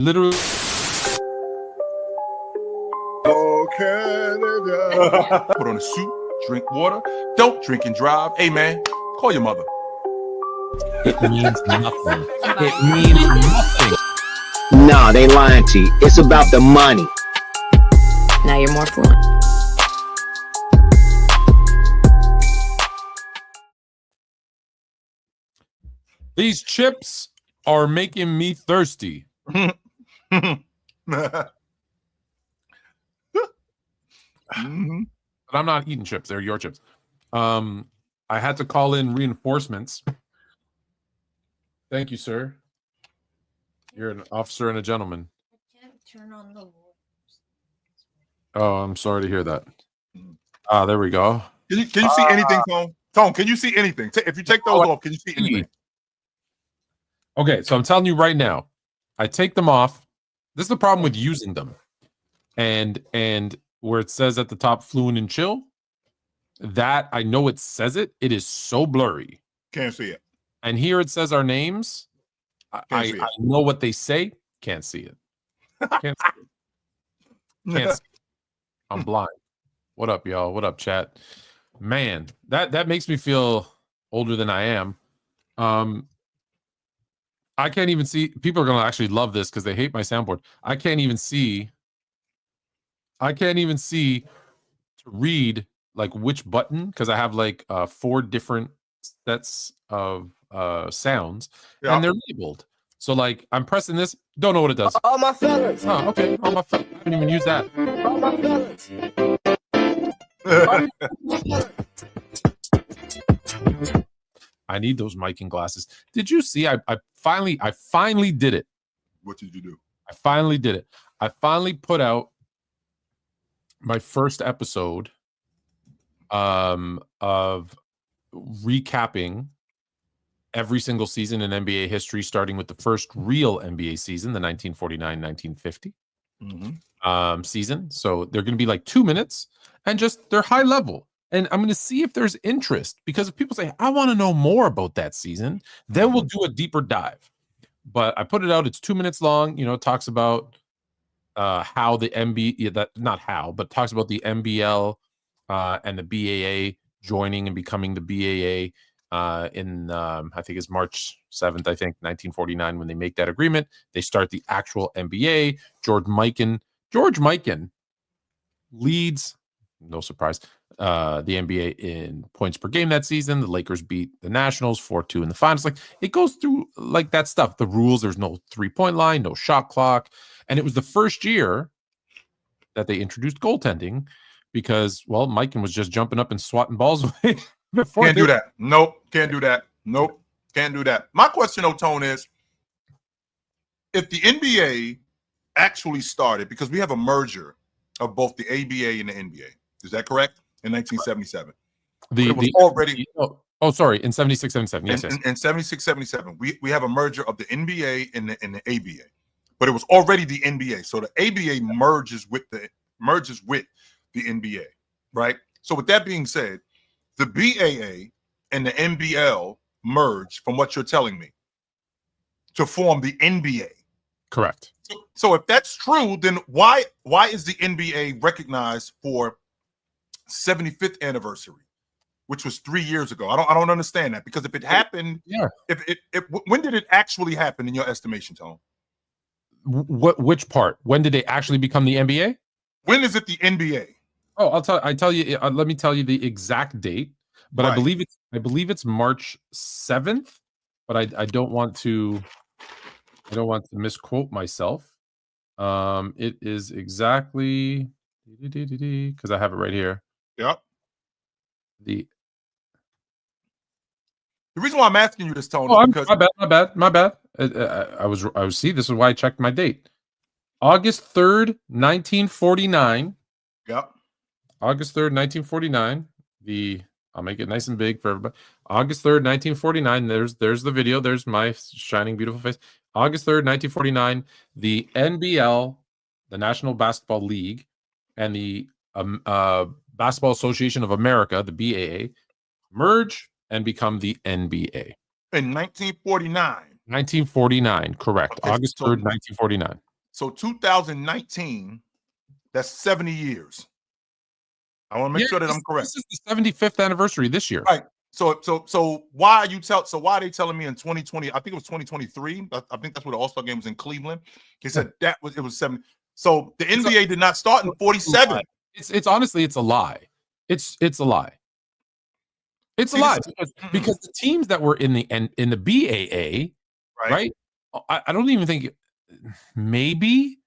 Literally. Oh, Canada. Put on a suit, drink water, don't drink and drive. Hey, man, call your mother. It means nothing. It means nothing. Nah, they lying to you. It's about the money. Now you're more fluent. These chips are making me thirsty. Mm-hmm. But I'm not eating chips. They're your chips. I had to call in reinforcements. Thank you, sir. You're an officer and a gentleman. I can't turn on the Oh, I'm sorry to hear that. There we go. Can you see anything, Tone? Tone, can you see anything? If you take those off, can you see anything? Okay, so I'm telling you right now, I take them off. This is the problem with using them. And where it says at the top fluent and chill, that I know it says it. It is so blurry. Can't see it. And here it says our names. I know what they say. Can't see it. Can't see it. Can't see it. I'm blind. What up, y'all? What up, chat? Man, that makes me feel older than I am. I can't even see. People are gonna actually love this because they hate my soundboard. I can't even see to read like which button because I have like 4 different sets of sounds and they're labeled. So like I'm pressing this, don't know what it does. All my fellas. Oh, okay. All my fellas. I didn't even use that. All my fellas. I need those mic and glasses. Did you see? I finally did it. What did you do? I finally did it. I finally put out my first episode of recapping every single season in NBA history, starting with the first real NBA season, the 1949-1950 season. So they're going to be like 2 minutes and just they're high level. And I'm going to see if there's interest because if people say, I want to know more about that season, then we'll do a deeper dive. But I put it out. It's 2 minutes long. You know, it talks about how the NBA, talks about the NBL and the BAA joining and becoming the BAA in I think it's March 7th, 1949, when they make that agreement. They start the actual NBA. George Mikan leads, no surprise, the NBA in points per game that season. The Lakers beat the Nationals 4-2 in the finals. Like it goes through like that stuff. The rules, there's no 3-point line, no shot clock. And it was the first year that they introduced goaltending because, well, Mikan was just jumping up and swatting balls away. Can't do that. Nope. Can't do that. Nope. Can't do that. My question, Tone, is if the NBA actually started, because we have a merger of both the ABA and the NBA. Is that correct? In 1977. In 76, 77. Yes. In 76, 77. We have a merger of the NBA and the ABA. But it was already the NBA. So the ABA merges with the NBA, right? So with that being said, the BAA and the NBL merge, from what you're telling me, to form the NBA. Correct. So if that's true, then why is the NBA recognized for 75th anniversary, which was 3 years ago? I don't understand that, because if it happened, when did it actually happen in your estimation, Tone? Which part? When did they actually become the NBA? When is it the NBA? Oh, I tell you. Let me tell you the exact date. But right. I believe it's March 7th. But I don't want to misquote myself. It is exactly because I have it right here. Yep. The reason why I'm asking you this, Tone, is because my bad. I was see. This is why I checked my date. August 3rd, 1949. Yep. August 3rd, 1949. I'll make it nice and big for everybody. August 3rd, 1949. There's the video. There's my shining, beautiful face. August 3rd, 1949. The NBL, the National Basketball League, and the Basketball Association of America, the BAA, merge and become the NBA. In 1949. 1949, correct. Okay, August 3rd, 1949. So 2019, that's 70 years. I want to make sure that I'm correct. This is the 75th anniversary this year. Right. So why are you why are they telling me in 2020? I think it was 2023. I think that's where the All-Star game was in Cleveland. They said it was 70. So the NBA did not start in 47. It's honestly, it's a lie. It's a lie. It's a lie because the teams that were in the BAA, right? I don't even think maybe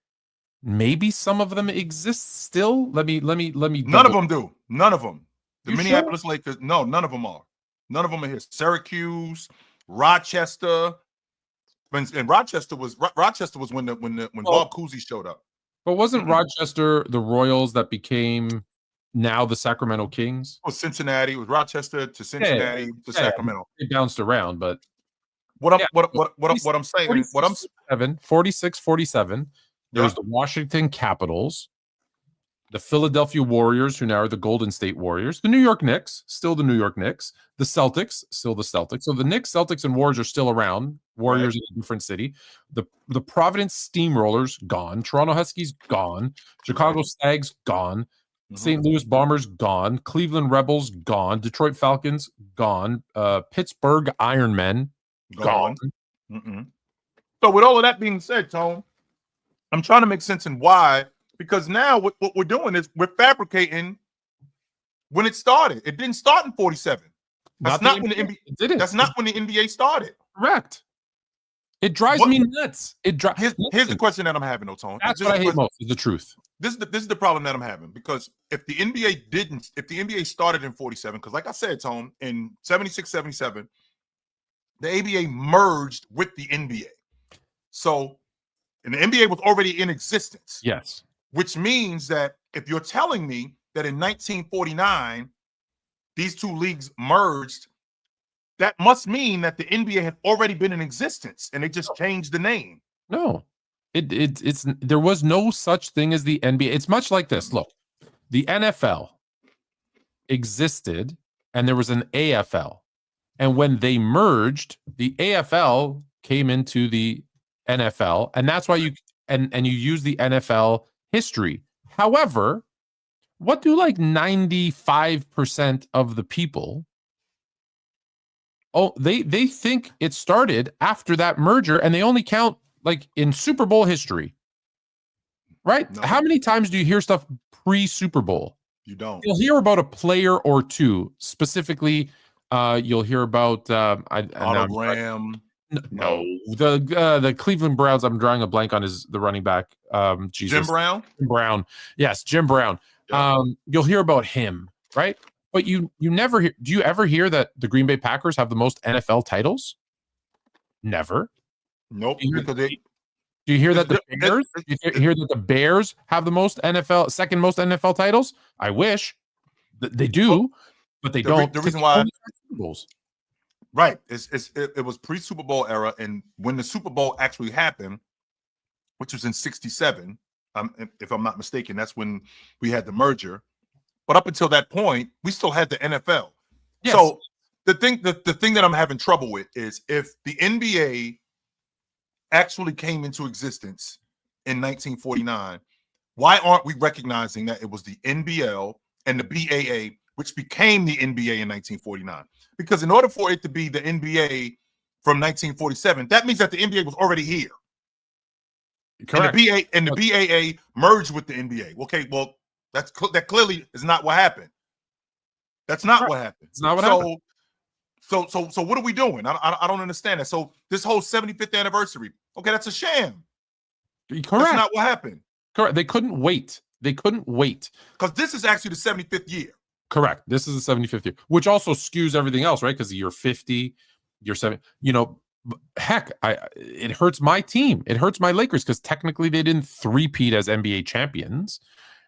some of them exist still. Let me. None of them do. None of them. The You Minneapolis Lakers. No, none of them are. None of them are here. Syracuse, Rochester. And Rochester was when Bob Cousy showed up. But wasn't Rochester the Royals that became now the Sacramento Kings? It was Cincinnati. It was Rochester to Cincinnati to Sacramento. It bounced around, but what I'm saying, 46, 47. There was the Washington Capitals, the Philadelphia Warriors, who now are the Golden State Warriors, the New York Knicks, still the New York Knicks, the Celtics, still the Celtics. So the Knicks, Celtics, and Warriors are still around. Warriors in a different city. The Providence Steamrollers, gone. Toronto Huskies, gone. Chicago Stags, gone. St. Louis Bombers, gone. Cleveland Rebels, gone. Detroit Falcons, gone. Pittsburgh Ironmen, gone. So with all of that being said, Tone, I'm trying to make sense in why, because now what we're doing is we're fabricating when it started. It didn't start in 47. That's not when the NBA. That's not when the NBA started. Correct. It drives me nuts. Here's the question that I'm having, though, Tone. That's what I hate most, is the truth. This is the problem that I'm having, because if the NBA started in 47, because like I said, Tone, in 76, 77, the ABA merged with the NBA. So, and the NBA was already in existence. Yes. Which means that if you're telling me that in 1949, these two leagues merged, that must mean that the NBA had already been in existence and they just changed the name. No, it's there was no such thing as the NBA. It's much like this. Look, the NFL existed and there was an AFL. And when they merged, the AFL came into the NFL, and that's why you use the NFL history. However, what do like 95% of the people? Oh, they think it started after that merger, and they only count like in Super Bowl history, right? No. How many times do you hear stuff pre-Super Bowl? You don't. You'll hear about a player or two specifically. You'll hear about Otto Graham. No, the Cleveland Browns. I'm drawing a blank on the running back. Jesus. Jim Brown. Jim Brown. Yes, Jim Brown. Yep. You'll hear about him, right? But you never hear. Do you ever hear that the Green Bay Packers have the most NFL titles? Never. Nope. Do you hear that the Bears? Do you hear that the Bears have the second most NFL titles? I wish they do, but they don't. The reason why. Right. It was pre-Super Bowl era, and when the Super Bowl actually happened, which was in '67, if I'm not mistaken, that's when we had the merger. But up until that point, we still had the NFL. Yes. So the thing that I'm having trouble with is if the NBA actually came into existence in 1949, why aren't we recognizing that it was the NBL and the BAA, which became the NBA in 1949? Because in order for it to be the NBA from 1947, that means that the NBA was already here. Correct. And the BAA merged with the NBA. Okay, well, that clearly is not what happened. That's not what happened. It's not what happened. So what are we doing? I don't understand that. So this whole 75th anniversary, okay, that's a sham. Correct. That's not what happened. Correct. They couldn't wait. Because this is actually the 75th year. Correct. This is the 75th year, which also skews everything else, right? Because you're 50, you're 7. Heck, it hurts my team. It hurts my Lakers because technically they didn't three-peat as NBA champions,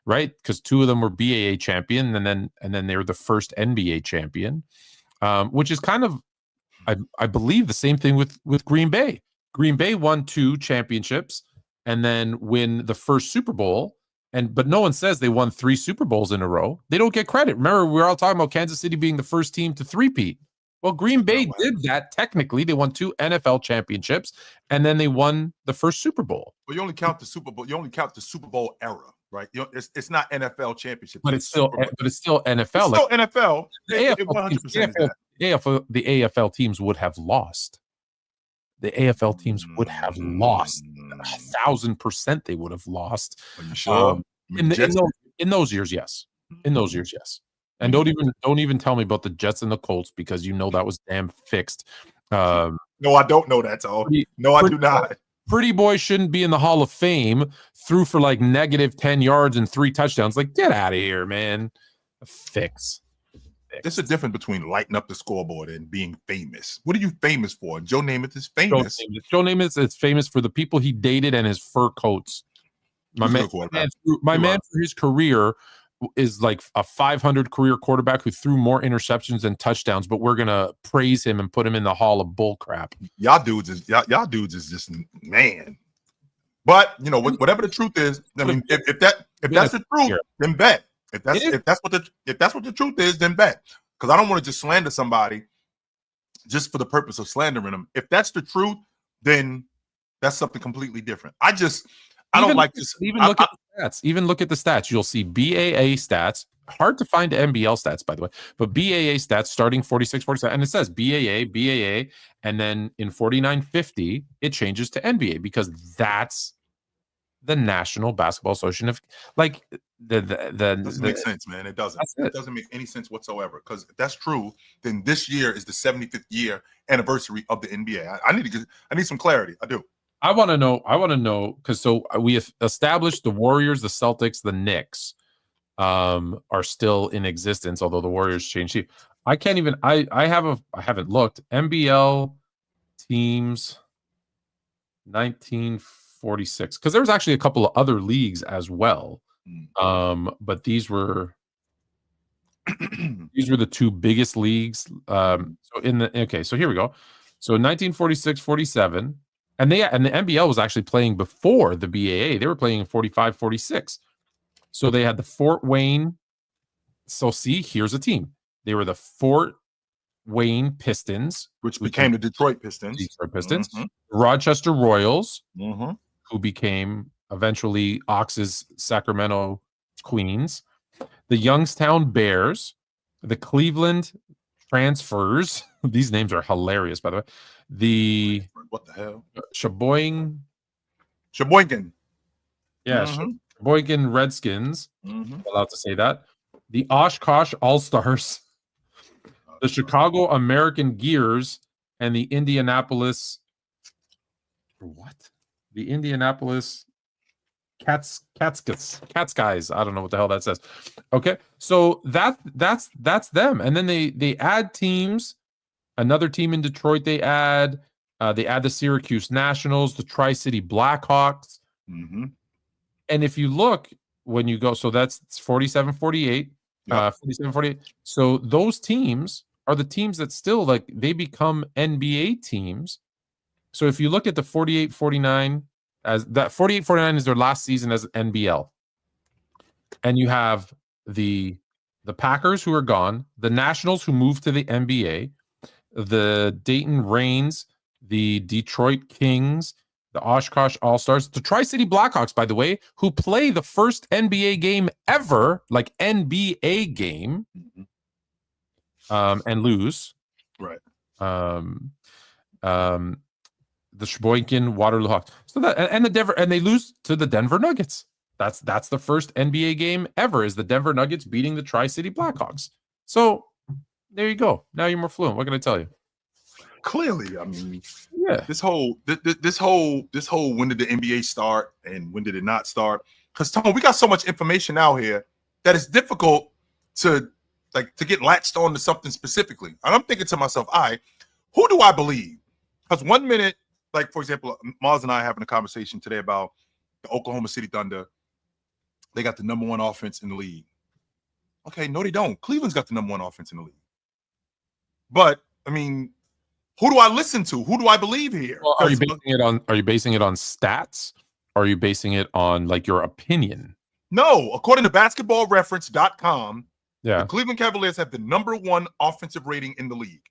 right? Because two of them were BAA champion, and then they were the first NBA champion, which is kind of, I believe, the same thing with Green Bay. Green Bay won 2 championships and then win the first Super Bowl. But no one says they won 3 Super Bowls in a row. They don't get credit. Remember, we were all talking about Kansas City being the first team to three-peat. Well, Green Bay what did that technically. They won 2 NFL championships, and then they won the first Super Bowl. Well, you only count the Super Bowl. You only count the Super Bowl era, right? It's not NFL championship. But it's still NFL. It's still NFL. The It 100% is that. the AFL teams would have lost. The AFL teams would have lost 1,000%. They would have lost. Are you sure? In those years, yes. In those years, yes. And don't even tell me about the Jets and the Colts, because you know that was damn fixed. No, I don't know that, so no, I do not. Pretty boy shouldn't be in the Hall of Fame. Threw for like negative 10 yards and 3 touchdowns. Like, get out of here, man. Fix. There's a difference between lighting up the scoreboard and being famous. What are you famous for? Joe Namath is famous. Joe Namath is famous for the people he dated and his fur coats. My man for his career is like a 500 career quarterback who threw more interceptions than touchdowns, but we're gonna praise him and put him in the hall of bull crap. Y'all dudes is just, man. But you know, whatever the truth is, I mean, if that's the truth, then bet. If that's what the truth is, then bet. Because I don't want to just slander somebody just for the purpose of slandering them. If that's the truth, then that's something completely different. I don't like this. Even look at the stats. Even look at the stats. You'll see BAA stats. Hard to find NBL stats, by the way, but BAA stats starting 46, 47, and it says BAA, and then in 49.50 it changes to NBA, because that's the National Basketball Association of like doesn't make sense, man. It doesn't. It doesn't make any sense whatsoever. Because if that's true, then this year is the 75th year anniversary of the NBA. I need some clarity. I do. I want to know because so we have established the Warriors, the Celtics, the Knicks are still in existence, although the Warriors changed. I can't even. I haven't looked. NBL teams 1946, because there was actually a couple of other leagues as well. But these were the 2 biggest leagues. So here we go. So 1946, 47. And the NBL was actually playing before the BAA. They were playing in 45, 46. So they had the Fort Wayne. So see, here's a team. They were the Fort Wayne Pistons, which became the Detroit Pistons. Rochester Royals, who became eventually Ox's Sacramento Queens. The Youngstown Bears, the Cleveland Transfers. These names are hilarious, by the way. What the hell? Sheboygan. Yeah, Sheboygan Redskins. Allowed to say that. The Oshkosh All-Stars, the Chicago American Gears, and the Indianapolis. What? The Indianapolis Cats guys. I don't know what the hell that says. Okay, so that's them, and then they add teams. Another team in Detroit they add the Syracuse Nationals, the Tri-City Blackhawks. And if you look when you go, so that's 47, 48, 47, 48. So those teams are the teams that still like they become NBA teams. So if you look at the 48, 49, as that 48, 49 is their last season as NBL. And you have the Packers who are gone, the Nationals who moved to the NBA, the Dayton Reigns, the Detroit Kings, the Oshkosh All-Stars, the Tri-City Blackhawks, by the way, who play the first NBA game ever, like NBA game, and lose. Right. The Sheboygan Waterloo Hawks. So that and the Denver, and they lose to the Denver Nuggets. That's the first NBA game ever, is the Denver Nuggets beating the Tri-City Blackhawks. So there you go. Now you're more fluent. What can I tell you? Clearly, I mean, yeah. This whole when did the NBA start and when did it not start? Because Tom, we got so much information out here that it's difficult to get latched on to something specifically. And I'm thinking to myself, who do I believe? Because 1 minute, like for example, Mars and I are having a conversation today about the Oklahoma City Thunder. They got the number 1 offense in the league. Okay, no, they don't. Cleveland's got the number 1 offense in the league. But I mean, who do I listen to? Who do I believe here? Well, are you basing it on stats? Or are you basing it on like your opinion? No, according to basketballreference.com, the Cleveland Cavaliers have the number 1 offensive rating in the league.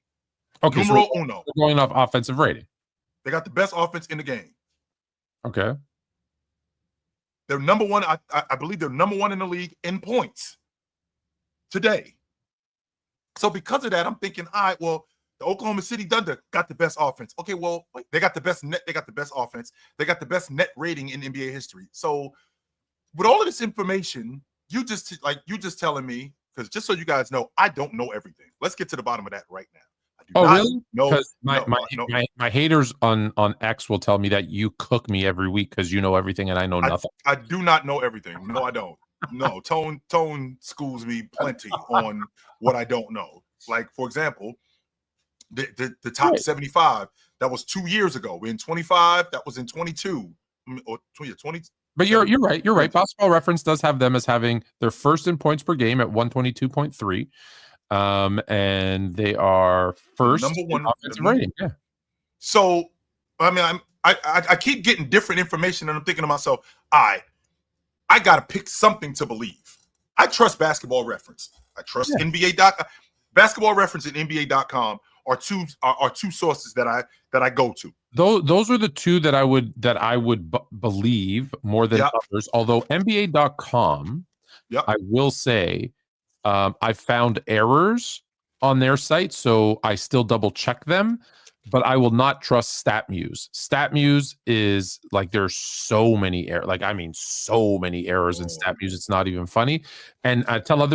Okay, Numero so uno. we're going off offensive rating. They got the best offense in the game. Okay. They're number one. I believe they're number one in the league in points today. So because of that, I'm thinking, all right, well, the Oklahoma City Thunder got the best offense. Okay, well, wait, they got the best net. They got the best offense. They got the best net rating in NBA history. So with all of this information, you just telling me, because just so you guys know, I don't know everything. Let's get to the bottom of that right now. I do not really? know. Because No. my haters on X will tell me that you cook me every week because you know everything and I know nothing. I do not know everything. No, I don't. No, Tone schools me plenty on what I don't know. Like, for example, the top 75, that was 2 years ago. We're in 25, that was in 22 or 20. But you're right. You're right. Basketball Reference does have them as having their first in points per game at 122.3. And they are first number one offensive rating. Yeah. So I mean, I keep getting different information, and I'm thinking to myself, I gotta pick something to believe. I trust Basketball Reference. I trust NBA. Basketball Reference and NBA.com are two sources that I go to. Those are the two that I would believe more than others. Although NBA.com, I will say, I found errors on their site, so I still double check them. But I will not trust StatMuse. StatMuse is like, there's so many errors. Like, I mean, so many errors in StatMuse. It's not even funny. And I tell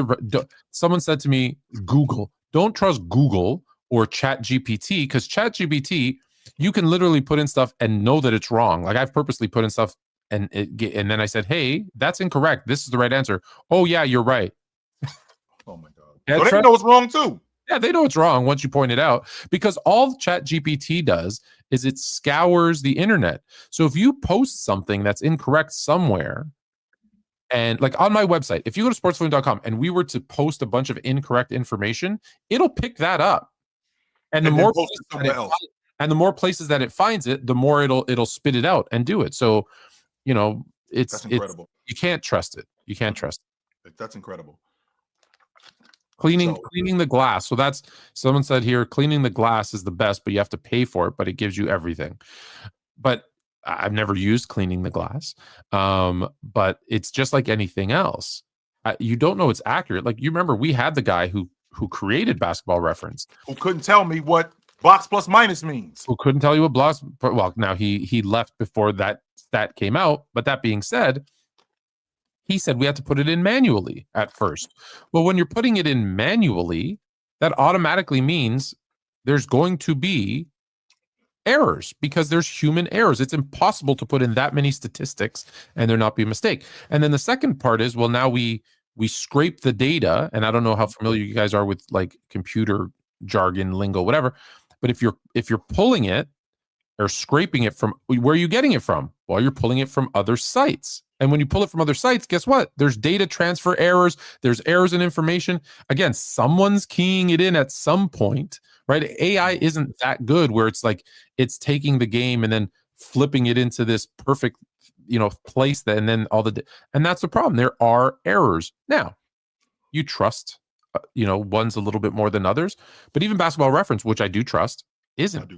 someone said to me, Google. Don't trust Google or ChatGPT, because ChatGPT, you can literally put in stuff and know that it's wrong. Like, I've purposely put in stuff and then I said, hey, that's incorrect. This is the right answer. Oh yeah, you're right. Oh my God. So they know it's wrong too. Yeah, they know it's wrong once you point it out, because all ChatGPT does is it scours the internet. So if you post something that's incorrect somewhere, and like on my website, if you go to sportsfluent.com and we were to post a bunch of incorrect information, it'll pick that up. And the more places that it finds it, the more it'll spit it out and do it. So, you know, it's incredible. You can't trust it. You can't trust it. That's incredible. Cleaning the glass. So that's, someone said here, cleaning the glass is the best, but you have to pay for it, but it gives you everything. But I've never used cleaning the glass. But it's just like anything else. You don't know it's accurate. Like, you remember we had the guy who created Basketball Reference, who couldn't tell me what box plus minus means. Who couldn't tell you what blocks. Well, now he left before that stat came out. But that being said, he said we had to put it in manually at first. Well, when you're putting it in manually, that automatically means there's going to be errors, because there's human errors. It's impossible to put in that many statistics and there not be a mistake. And then the second part is, well, now we scrape the data, and I don't know how familiar you guys are with like computer jargon, lingo, whatever. But if you're pulling it or scraping it from, where are you getting it from? Well, you're pulling it from other sites. And when you pull it from other sites, guess what? There's data transfer errors. There's errors in information. Again, someone's keying it in at some point, right? AI isn't that good where it's like it's taking the game and then flipping it into this perfect, place that, and then and that's the problem. There are errors. Now, you trust, one's a little bit more than others, but even Basketball Reference, which I do trust, isn't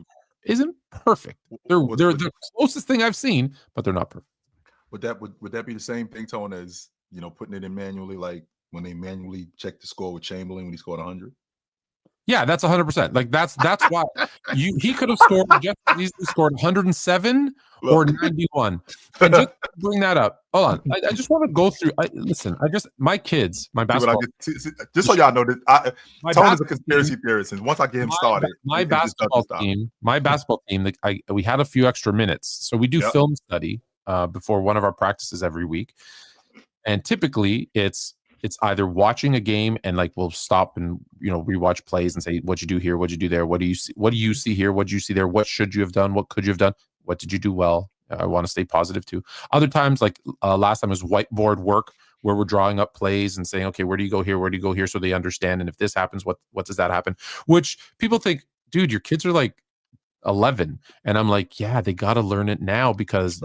perfect. They're the closest thing I've seen, but they're not perfect. Would that be the same thing, Tone, as putting it in manually, like when they manually check the score with Chamberlain when he scored 100? Yeah, that's 100%. Like that's why he could have scored, just easily scored 107 or 91. And just bring that up. Hold on, I just want to go through. My kids, my basketball. Just so y'all know that Tone is a conspiracy theorist, and once I get him started, my basketball team. We had a few extra minutes, so we do film study before one of our practices every week, and typically it's either watching a game and like we'll stop and rewatch plays and say, what'd you do here, what'd you do there, what do you see here, what do you see there, what should you have done, what could you have done, what did you do well. I want to stay positive too. Other times, like last time, was whiteboard work where we're drawing up plays and saying, okay, where do you go here, so they understand, and if this happens, what does that happen, which people think, dude, your kids are like 11, and I'm like, yeah, they got to learn it now, because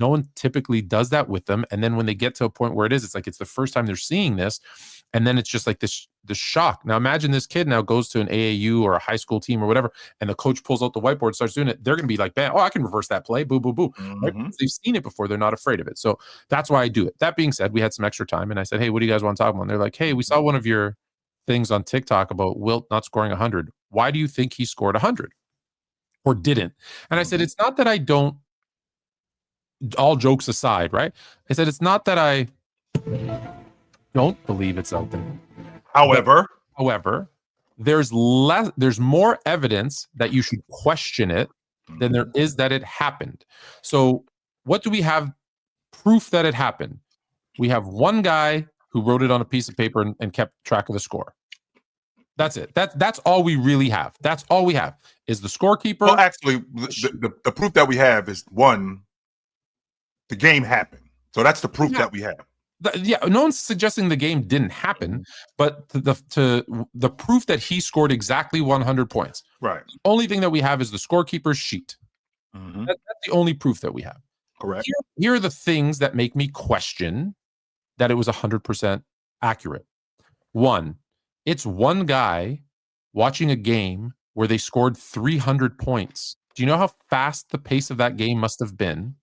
no one typically does that with them. And then when they get to a point where it's like it's the first time they're seeing this, And then it's just like this shock. Now imagine this kid now goes to an AAU or a high school team or whatever, and the coach pulls out the whiteboard, starts doing it. They're going to be like, "Bam! Oh, I can reverse that play. Boo, boo, boo!" Right? They've seen it before. They're not afraid of it. So that's why I do it. That being said, we had some extra time, and I said, "Hey, what do you guys want to talk about?" And they're like, "Hey, we saw one of your things on TikTok about Wilt not scoring 100. Why do you think he scored 100 or didn't?" And I said, "It's not that I don't." All jokes aside, right? I said, "It's not that I don't believe it's out there. However, there's more evidence that you should question it than there is that it happened. So what do we have proof that it happened? We have one guy who wrote it on a piece of paper and kept track of the score. That's it. That's all we really have. That's all we have is the scorekeeper. Well, actually, the proof that we have is one, the game happened. So that's the proof that we have. No one's suggesting the game didn't happen, but the proof that he scored exactly 100 points. Right. The only thing that we have is the scorekeeper's sheet. That's the only proof that we have. Correct. Here are the things that make me question that it was 100% accurate. One, it's one guy watching a game where they scored 300 points. Do you know how fast the pace of that game must have been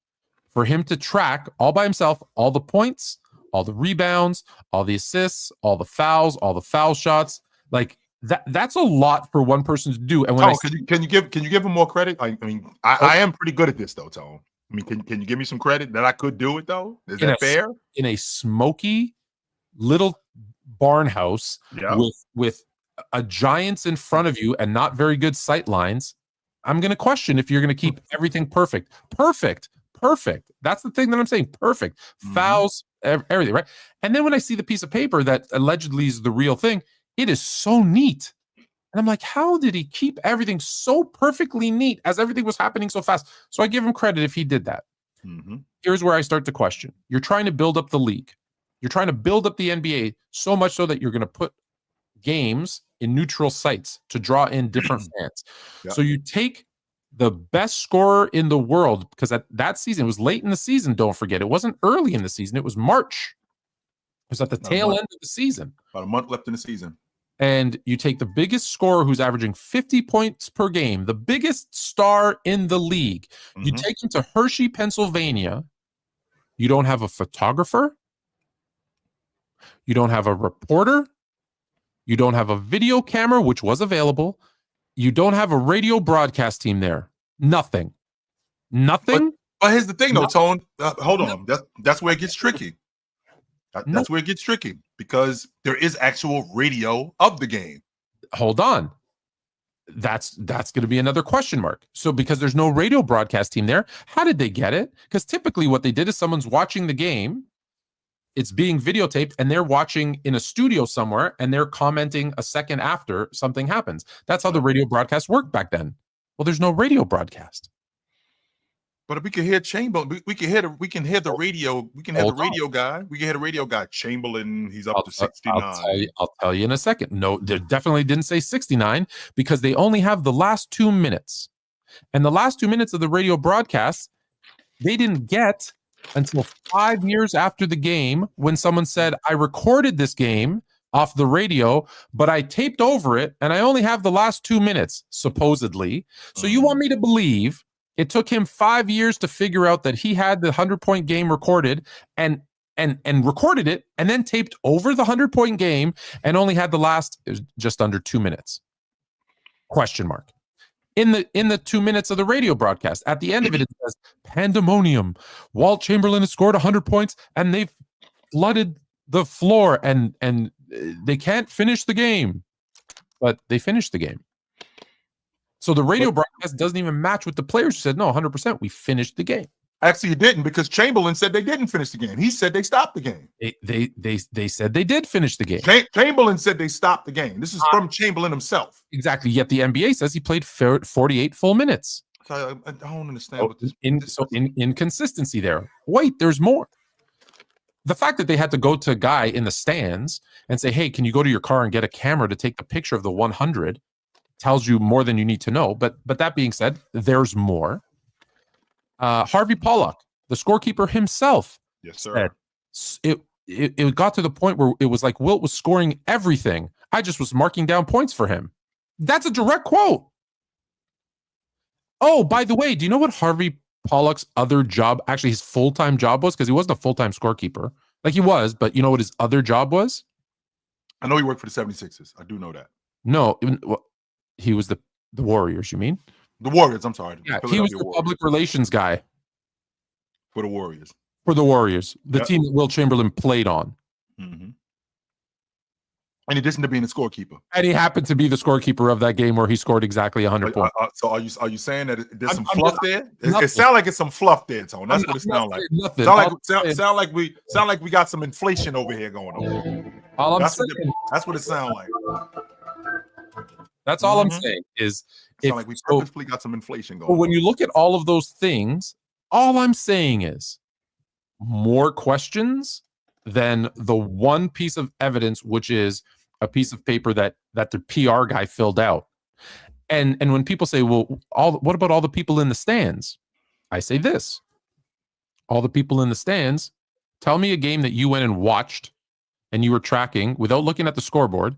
for him to track all by himself all the points, all the rebounds, all the assists, all the fouls, all the foul shots? Like that's a lot for one person to do. And when can you give him more credit? I mean, I am pretty good at this though, Tone. I mean, can you give me some credit that I could do it though? Is that fair? In a smoky little barn house with a Giants in front of you and not very good sight lines, I'm going to question if you're going to keep everything perfect. Perfect. That's the thing that I'm saying. Perfect. Fouls, everything, right? And then when I see the piece of paper that allegedly is the real thing, it is so neat. And I'm like, how did he keep everything so perfectly neat as everything was happening so fast? So I give him credit if he did that. Here's where I start to question. You're trying to build up the league. You're trying to build up the NBA so much so that you're going to put games in neutral sites to draw in different fans. So you take the best scorer in the world, because at that season, it was late in the season, don't forget. It wasn't early in the season. It was March. It was at the tail end of the season. About a month left in the season. And you take the biggest scorer who's averaging 50 points per game, the biggest star in the league. You take him to Hershey, Pennsylvania. You don't have a photographer. You don't have a reporter. You don't have a video camera, which was available. You don't have a radio broadcast team there. Nothing. But here's the thing, though, Tone. Hold on. That's where it gets tricky. That's where it gets tricky, because there is actual radio of the game. Hold on. That's going to be another question mark. So because there's no radio broadcast team there, how did they get it? Because typically what they did is someone's watching the game, it's being videotaped, and they're watching in a studio somewhere, and they're commenting a second after something happens. That's how the radio broadcast worked back then. Well, there's no radio broadcast. But if we can hear Chamberlain, we can hear the radio. We can hear the radio guy. We can hear the radio guy. Chamberlain, he's up to 69. I'll tell you in a second. No, they definitely didn't say 69 because they only have the last 2 minutes. And the last 2 minutes of the radio broadcast, they didn't get until 5 years after the game when someone said, I recorded this game off the radio, but I taped over it, and I only have the last 2 minutes, supposedly. So you want me to believe it took him 5 years to figure out that he had the 100-point game recorded and recorded it and then taped over the 100-point game and only had the last just under 2 minutes? Question mark. In the 2 minutes of the radio broadcast, at the end of it, it says pandemonium. Walt Chamberlain has scored 100 points and they've flooded the floor and they can't finish the game, but they finished the game. So the radio broadcast doesn't even match with the players who said, no, 100%, we finished the game. Actually, it didn't, because Chamberlain said they didn't finish the game. He said they stopped the game. They said they did finish the game. Chamberlain said they stopped the game. This is from Chamberlain himself. Exactly. Yet the NBA says he played 48 full minutes. So I don't understand what this. Inconsistency there. Wait, there's more. The fact that they had to go to a guy in the stands and say, hey, can you go to your car and get a camera to take a picture of the 100 tells you more than you need to know. But that being said, there's more. Harvey Pollack, the scorekeeper himself, yes, sir, said it got to the point where it was like Wilt was scoring everything. I just was marking down points for him. That's a direct quote. Oh, by the way, do you know what Harvey Pollock's other job, actually his full-time job was? Because he wasn't a full-time scorekeeper. Like he was, but you know what his other job was? I know he worked for the 76ers. I do know that. No, he was the Warriors, you mean? The Warriors, I'm sorry. Yeah, he was the public relations guy. For the Warriors. For the Warriors, the team that Wilt Chamberlain played on. Mm-hmm. In addition to being a scorekeeper. And he happened to be the scorekeeper of that game where he scored exactly 100 points. So are you saying that there's some fluff there? It sounds like it's some fluff there, Tone. That's what it sounds like. Sound like we got some inflation over here going on. That's what it sounds like. That's all I'm saying is like we purposefully got some inflation going on. When you look at all of those things, all I'm saying is more questions than the one piece of evidence, which is a piece of paper that the PR guy filled out. And when people say, well, what about all the people in the stands? I say this. All the people in the stands, tell me a game that you went and watched and you were tracking without looking at the scoreboard,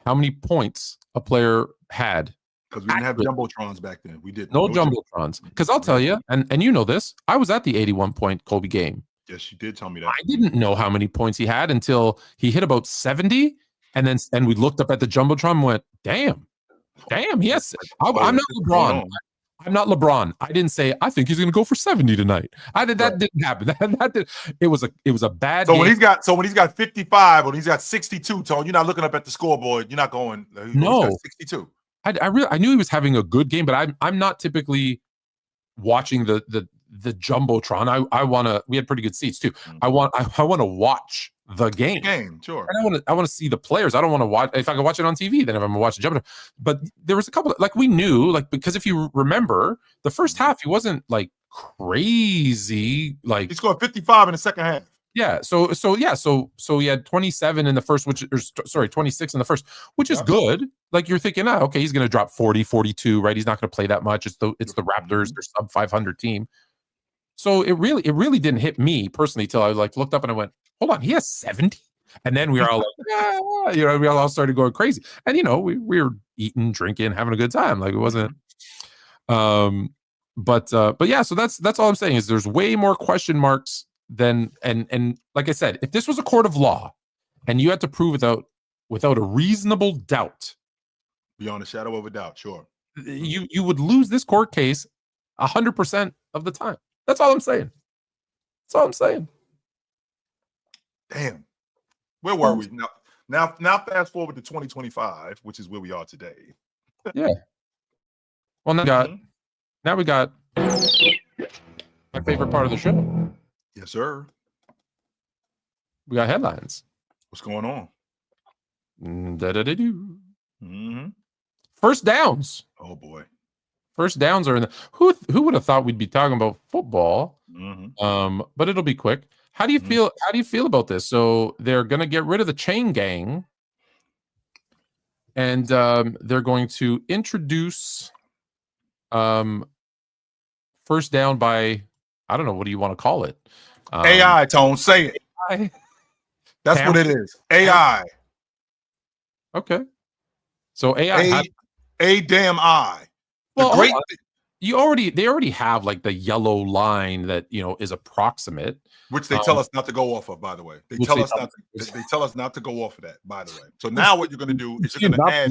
how many points a player had. Because we didn't have jumbotrons back then. We did no jumbotrons. Because I'll tell you, and you know this, I was at the 81-point Kobe game. Yes, you did tell me that. I didn't know how many points he had until he hit about 70, and we looked up at the jumbotron and went, damn, yes. I'm not LeBron. I'm not LeBron. I didn't say I think he's going to go for 70 tonight. That didn't happen. It was a bad. So game. when he's got 55 or he's got 62, Tone, you're not looking up at the scoreboard. You're not going. No, 62. I knew he was having a good game, but I'm not typically watching the jumbotron. I want to. We had pretty good seats too. I want to watch the game. Sure. And I want to see the players. I don't want to watch. If I can watch it on TV, then I'm gonna watch the jumbotron. But there was a couple we knew because if you remember the first half, he wasn't crazy. He scored 55 in the second half. Yeah. So he had 27 in the first, 26 in the first, which is good. You're thinking, okay, he's going to drop 40, 42, right? He's not going to play that much. It's the Raptors, they're sub 500 team. So it really didn't hit me personally till I looked up and I went, hold on, he has 70. And then we were all we all started going crazy. And we were eating, drinking, having a good time. It wasn't. But yeah. So that's all I'm saying is there's way more question marks than and like I said, if this was a court of law and you had to prove without a reasonable doubt, beyond a shadow of a doubt, sure, you would lose this court case 100% of the time. That's all I'm saying. Damn, where were we now? Fast forward to 2025, which is where we are today. Yeah. Well, now we got my favorite part of the show. Yes, sir. We got headlines. What's going on? First downs. Oh boy. First downs are in the who would have thought we'd be talking about football? But it'll be quick. How do you feel? How do you feel about this? So they're going to get rid of the chain gang, and they're going to introduce first down by, I don't know, what do you want to call it? AI, Tone, say it. AI? That's what it is. AI. Okay. So AI. A damn I. Well, they already have the yellow line that is approximate, which they tell us not to go off of. By the way, they tell us not to go off of that. By the way, so now what you're going to do is you're going to add.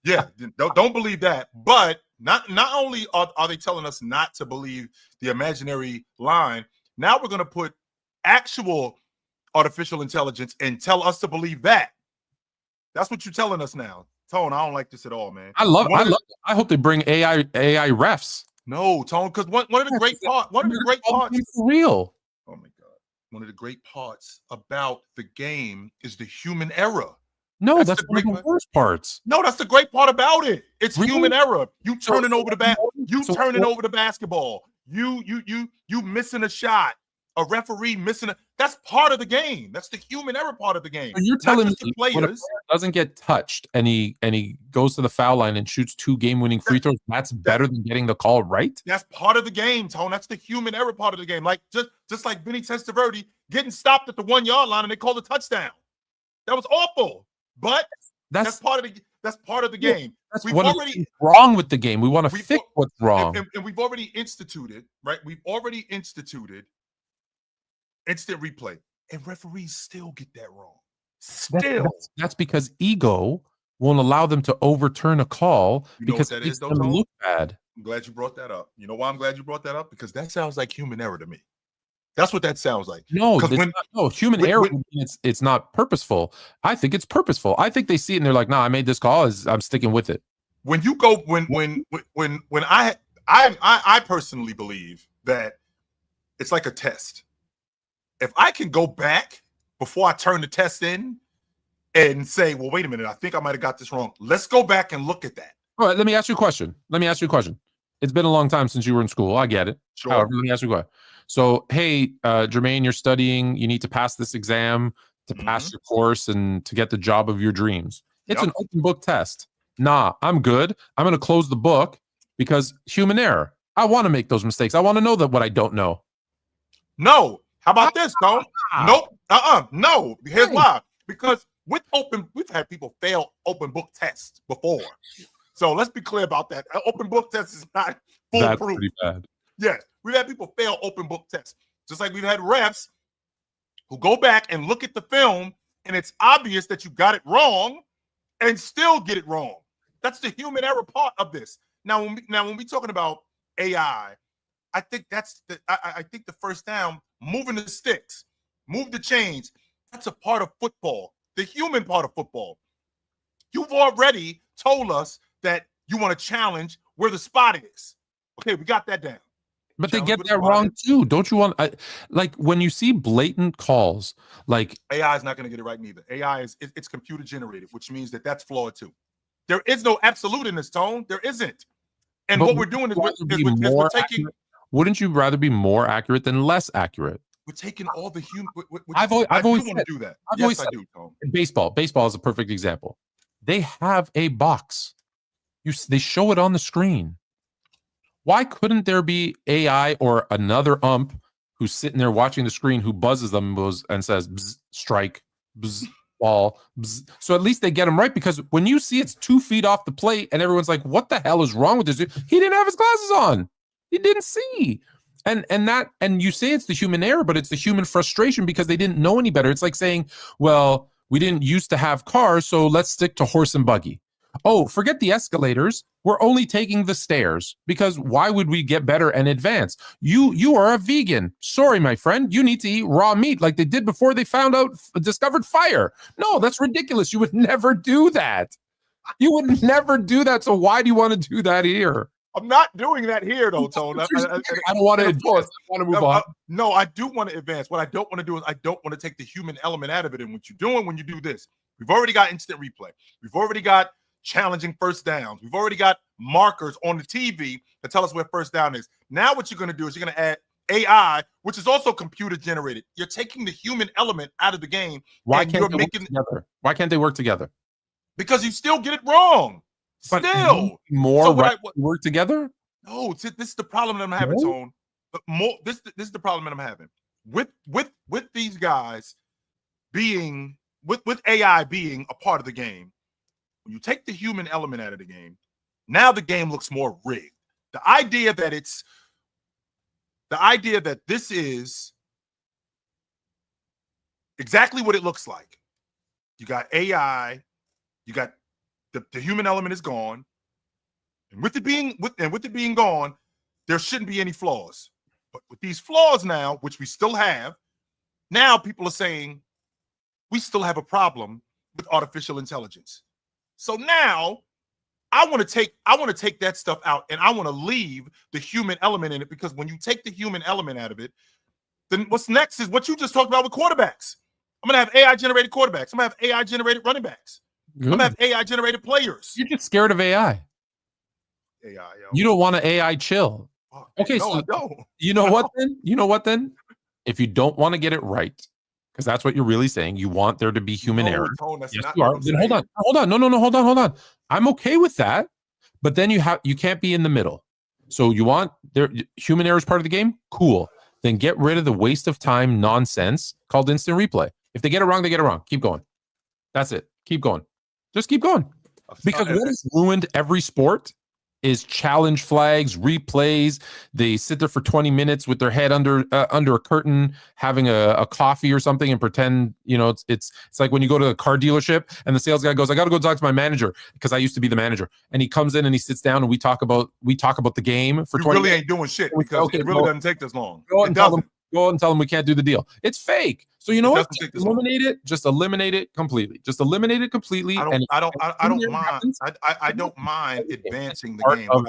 Yeah, don't believe that. But not only are they telling us not to believe the imaginary line, now we're going to put actual artificial intelligence and tell us to believe that. That's what you're telling us now. Tone, I don't like this at all, man. I love it. I hope they bring AI refs. No, Tone, because one of the great parts for real. Oh my God. One of the great parts about the game is the human error. No, that's one of the worst parts. No, that's the great part about it. It's human error. You turning over the basketball. You missing a shot. A referee missing That's part of the game. That's the human error part of the game. So you're telling me the when a players player doesn't get touched and he goes to the foul line and shoots 2 game-winning free throws, that's better than getting the call right? That's part of the game, Tone. That's the human error part of the game. Like just like Vinny Testaverde getting stopped at the 1 yard line and they called a touchdown. That was awful. But that's part of the game. That's we've what already is wrong with the game. We want to fix what's wrong. And we've already instituted, right? We've already instituted instant replay. And referees still get that wrong. That's because ego won't allow them to overturn a call because it makes them look bad. I'm glad you brought that up. You know why I'm glad you brought that up? Because that sounds like human error to me. That's what that sounds like. No, human error. It's not purposeful. I think it's purposeful. I think they see it and they're like, "Nah, I made this call. I'm sticking with it." When you go, when I personally believe that it's like a test. If I can go back before I turn the test in and say, well, wait a minute, I think I might have got this wrong. Let's go back and look at that. All right, let me ask you a question. It's been a long time since you were in school. I get it. Sure. However, let me ask you a question. So, hey, Jermaine, you're studying. You need to pass this exam to pass your course and to get the job of your dreams. It's an open book test. Nah, I'm good. I'm going to close the book because human error. I want to make those mistakes. I want to know that what I don't know. No. How about this, Tone? Nope. No. Here's why. Because we've had people fail open book tests before. So let's be clear about that. An open book test is not foolproof. That's pretty bad. Yes. We've had people fail open book tests. Just like we've had refs who go back and look at the film and it's obvious that you got it wrong and still get it wrong. That's the human error part of this. Now, when we're talking about AI, I think I think the first down, moving the sticks, move the chains, that's a part of football, the human part of football. You've already told us that you want to challenge where the spot is. Okay, we got that down. But they get that wrong too. Don't you want like when you see blatant calls, like AI is not going to get it right neither. AI it's computer generated, which means that's flawed too. There is no absolute in this, Tone. There isn't. And what we're doing is we're taking. Wouldn't you rather be more accurate than less accurate? We're taking all the human. I've always want to do that. Yes, I do, Tone. Baseball is a perfect example. They have a box. They show it on the screen. Why couldn't there be AI or another ump who's sitting there watching the screen who buzzes them and says, bzz, strike, bzz, ball, bzz. So at least they get them right, because when you see it's 2 feet off the plate and everyone's like, what the hell is wrong with this dude? He didn't have his glasses on. He didn't see. And you say it's the human error, but it's the human frustration because they didn't know any better. It's like saying, well, we didn't used to have cars, so let's stick to horse and buggy. Oh, forget the escalators. We're only taking the stairs because why would we get better and advance? You are a vegan. Sorry, my friend. You need to eat raw meat like they did before they discovered fire. No, that's ridiculous. You would never do that. You would never do that. So why do you want to do that here? I'm not doing that here, though, Tone. I don't want to advance. I want to move on. No, I do want to advance. What I don't want to do is I don't want to take the human element out of it. And what you're doing when you do this, we've already got instant replay. We've already got challenging first downs. We've already got markers on the TV that tell us where first down is. Now what you're going to do is you're going to add AI, which is also computer generated. You're taking the human element out of the game. Why can't they work together? Why can't they work together? Because you still get it wrong. But still more so work together? No, this is the problem that I'm having, Tone. This is the problem that I'm having with these guys being with AI being a part of the game. When you take the human element out of the game, now the game looks more rigged. The idea that this is exactly what it looks like. You got AI, you got the human element is gone, and with it being gone, there shouldn't be any flaws. But with these flaws now, which we still have, now people are saying we still have a problem with artificial intelligence. So now I want to take that stuff out and I want to leave the human element in it, because when you take the human element out of it, then what's next is what you just talked about with quarterbacks. I'm going to have AI generated quarterbacks. I'm going to have AI generated running backs. Good. I'm going to have AI generated players. You're just scared of AI. AI, yo. You don't want to AI chill. Oh, Okay, no, so I don't. you know what then? if you don't want to get it right, because that's what you're really saying, you want there to be human error. Tone, that's Yes, not you are. what I'm Then saying. hold on. No, hold on. I'm okay with that, but then you can't be in the middle. So you want human error is part of the game? Cool. Then get rid of the waste of time nonsense called instant replay. If they get it wrong, they get it wrong. Keep going. That's it. Keep going. Just keep going. Because what has ruined every sport is challenge flags, replays. They sit there for 20 minutes with their head under a curtain, having a coffee or something, and pretend, it's like when you go to a car dealership and the sales guy goes, I got to go talk to my manager because I used to be the manager. And he comes in and he sits down and we talk about the game for 20 really minutes. ain't doing shit because it really doesn't take this long. Go It doesn't. Go out and tell them we can't do the deal. It's fake. So you know what? Just eliminate it completely. Just eliminate it completely. I don't mind advancing the game. What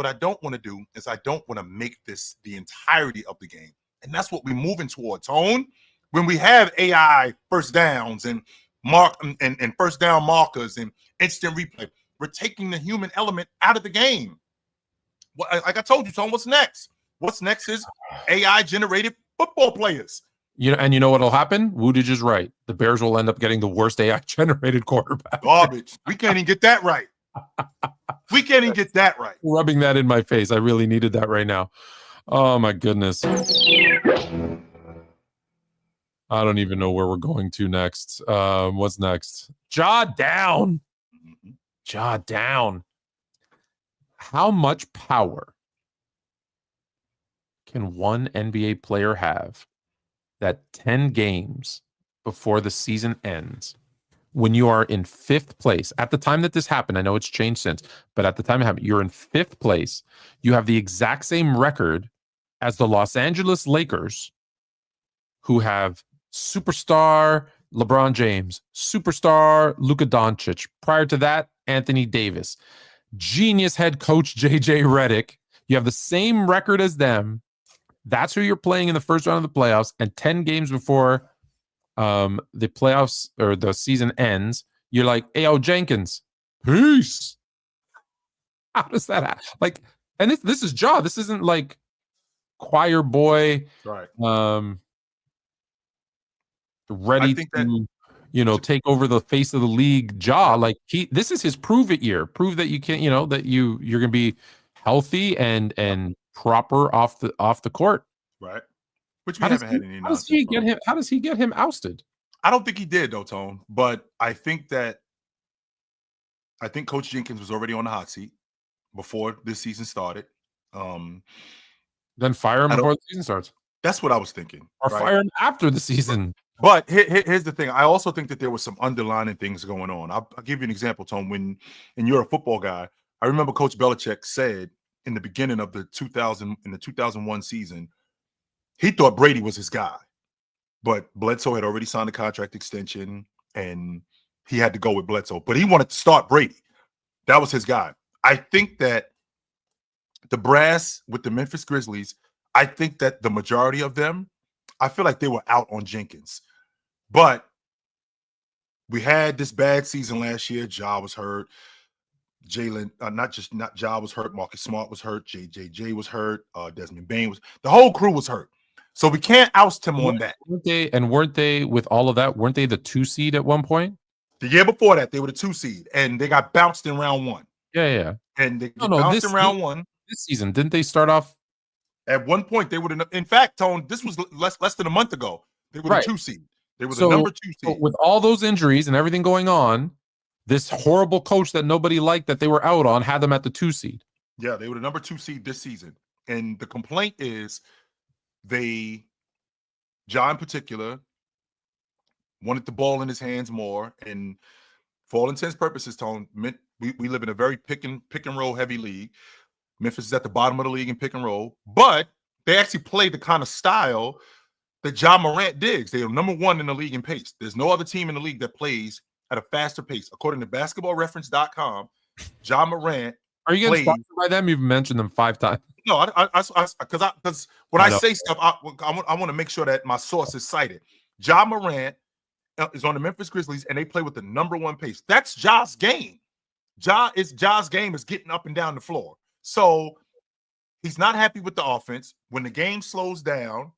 I don't want to do is I don't want to make this the entirety of the game. And that's what we're moving towards. Tone, when we have AI first downs and first down markers and instant replay, we're taking the human element out of the game. Like I told you, Tone, what's next? What's next is AI-generated football players. And you know what'll happen? Woodage is right. The Bears will end up getting the worst AI-generated quarterback. Garbage. We can't even get that right. Rubbing that in my face. I really needed that right now. Oh, my goodness. I don't even know where we're going to next. What's next? Ja down. Ja down. How much power can one NBA player have that 10 games before the season ends, when you are in 5th place? At the time that this happened, I know it's changed since, but at the time it happened, you're in 5th place. You have the exact same record as the Los Angeles Lakers, who have superstar LeBron James, superstar Luka Doncic. Prior to that, Anthony Davis, genius head coach JJ Redick. You have the same record as them. That's who you're playing in the first round of the playoffs, and 10 games before the playoffs or the season ends, you're like, hey, Jenkins, peace. How does that happen? Like, and this is Ja. This isn't like choir boy, right? Ready to take over the face of the league. Ja, like this is his prove it year. Prove that you can, that you're gonna be healthy and proper off the court, right? Which we haven't had any. How does he get him ousted? I don't think he did though, Tone. But I think Coach Jenkins was already on the hot seat before this season started. Then fire him before the season starts. That's what I was thinking. Or fire him after the season. But here's the thing. I also think that there was some underlying things going on. I'll give you an example, Tone. And you're a football guy, I remember Coach Belichick said in the beginning of the 2001 season, he thought Brady was his guy, but Bledsoe had already signed a contract extension and he had to go with Bledsoe, but he wanted to start Brady. That was his guy. I think that the brass with the Memphis Grizzlies, I think that the majority of them, I feel like they were out on Jenkins, but we had this bad season last year. Ja was hurt. Jalen, not Ja was hurt. Marcus Smart was hurt. JJJ was hurt. Desmond Bain the whole crew was hurt. So we can't oust him on that. Weren't they with all of that? Weren't they the 2 seed at one point? The year before that, they were the 2 seed, and they got bounced in round 1. Yeah. And they bounced in round 1. This season, didn't they start off? At one point, they would have. In fact, Tone, this was less than a month ago. They were the 2 seed. They were the number 2 seed. So with all those injuries and everything going on, this horrible coach that nobody liked that they were out on had them at the 2 seed. Yeah, they were the number 2 seed this season. And the complaint is Ja in particular, wanted the ball in his hands more. And for all intents and purposes, Tone, we live in a very pick and roll heavy league. Memphis is at the bottom of the league in pick and roll. But they actually play the kind of style that Ja Morant digs. They are number 1 in the league in pace. There's no other team in the league that plays at a faster pace. According to basketballreference.com, Ja Morant. Are you getting sponsored by them? You've mentioned them 5 times. No, because when I say stuff, I want to make sure that my source is cited. Ja Morant is on the Memphis Grizzlies, and they play with the number 1 pace. That's Ja's game. Ja's game is getting up and down the floor. So He's not happy with the offense. When the game slows down,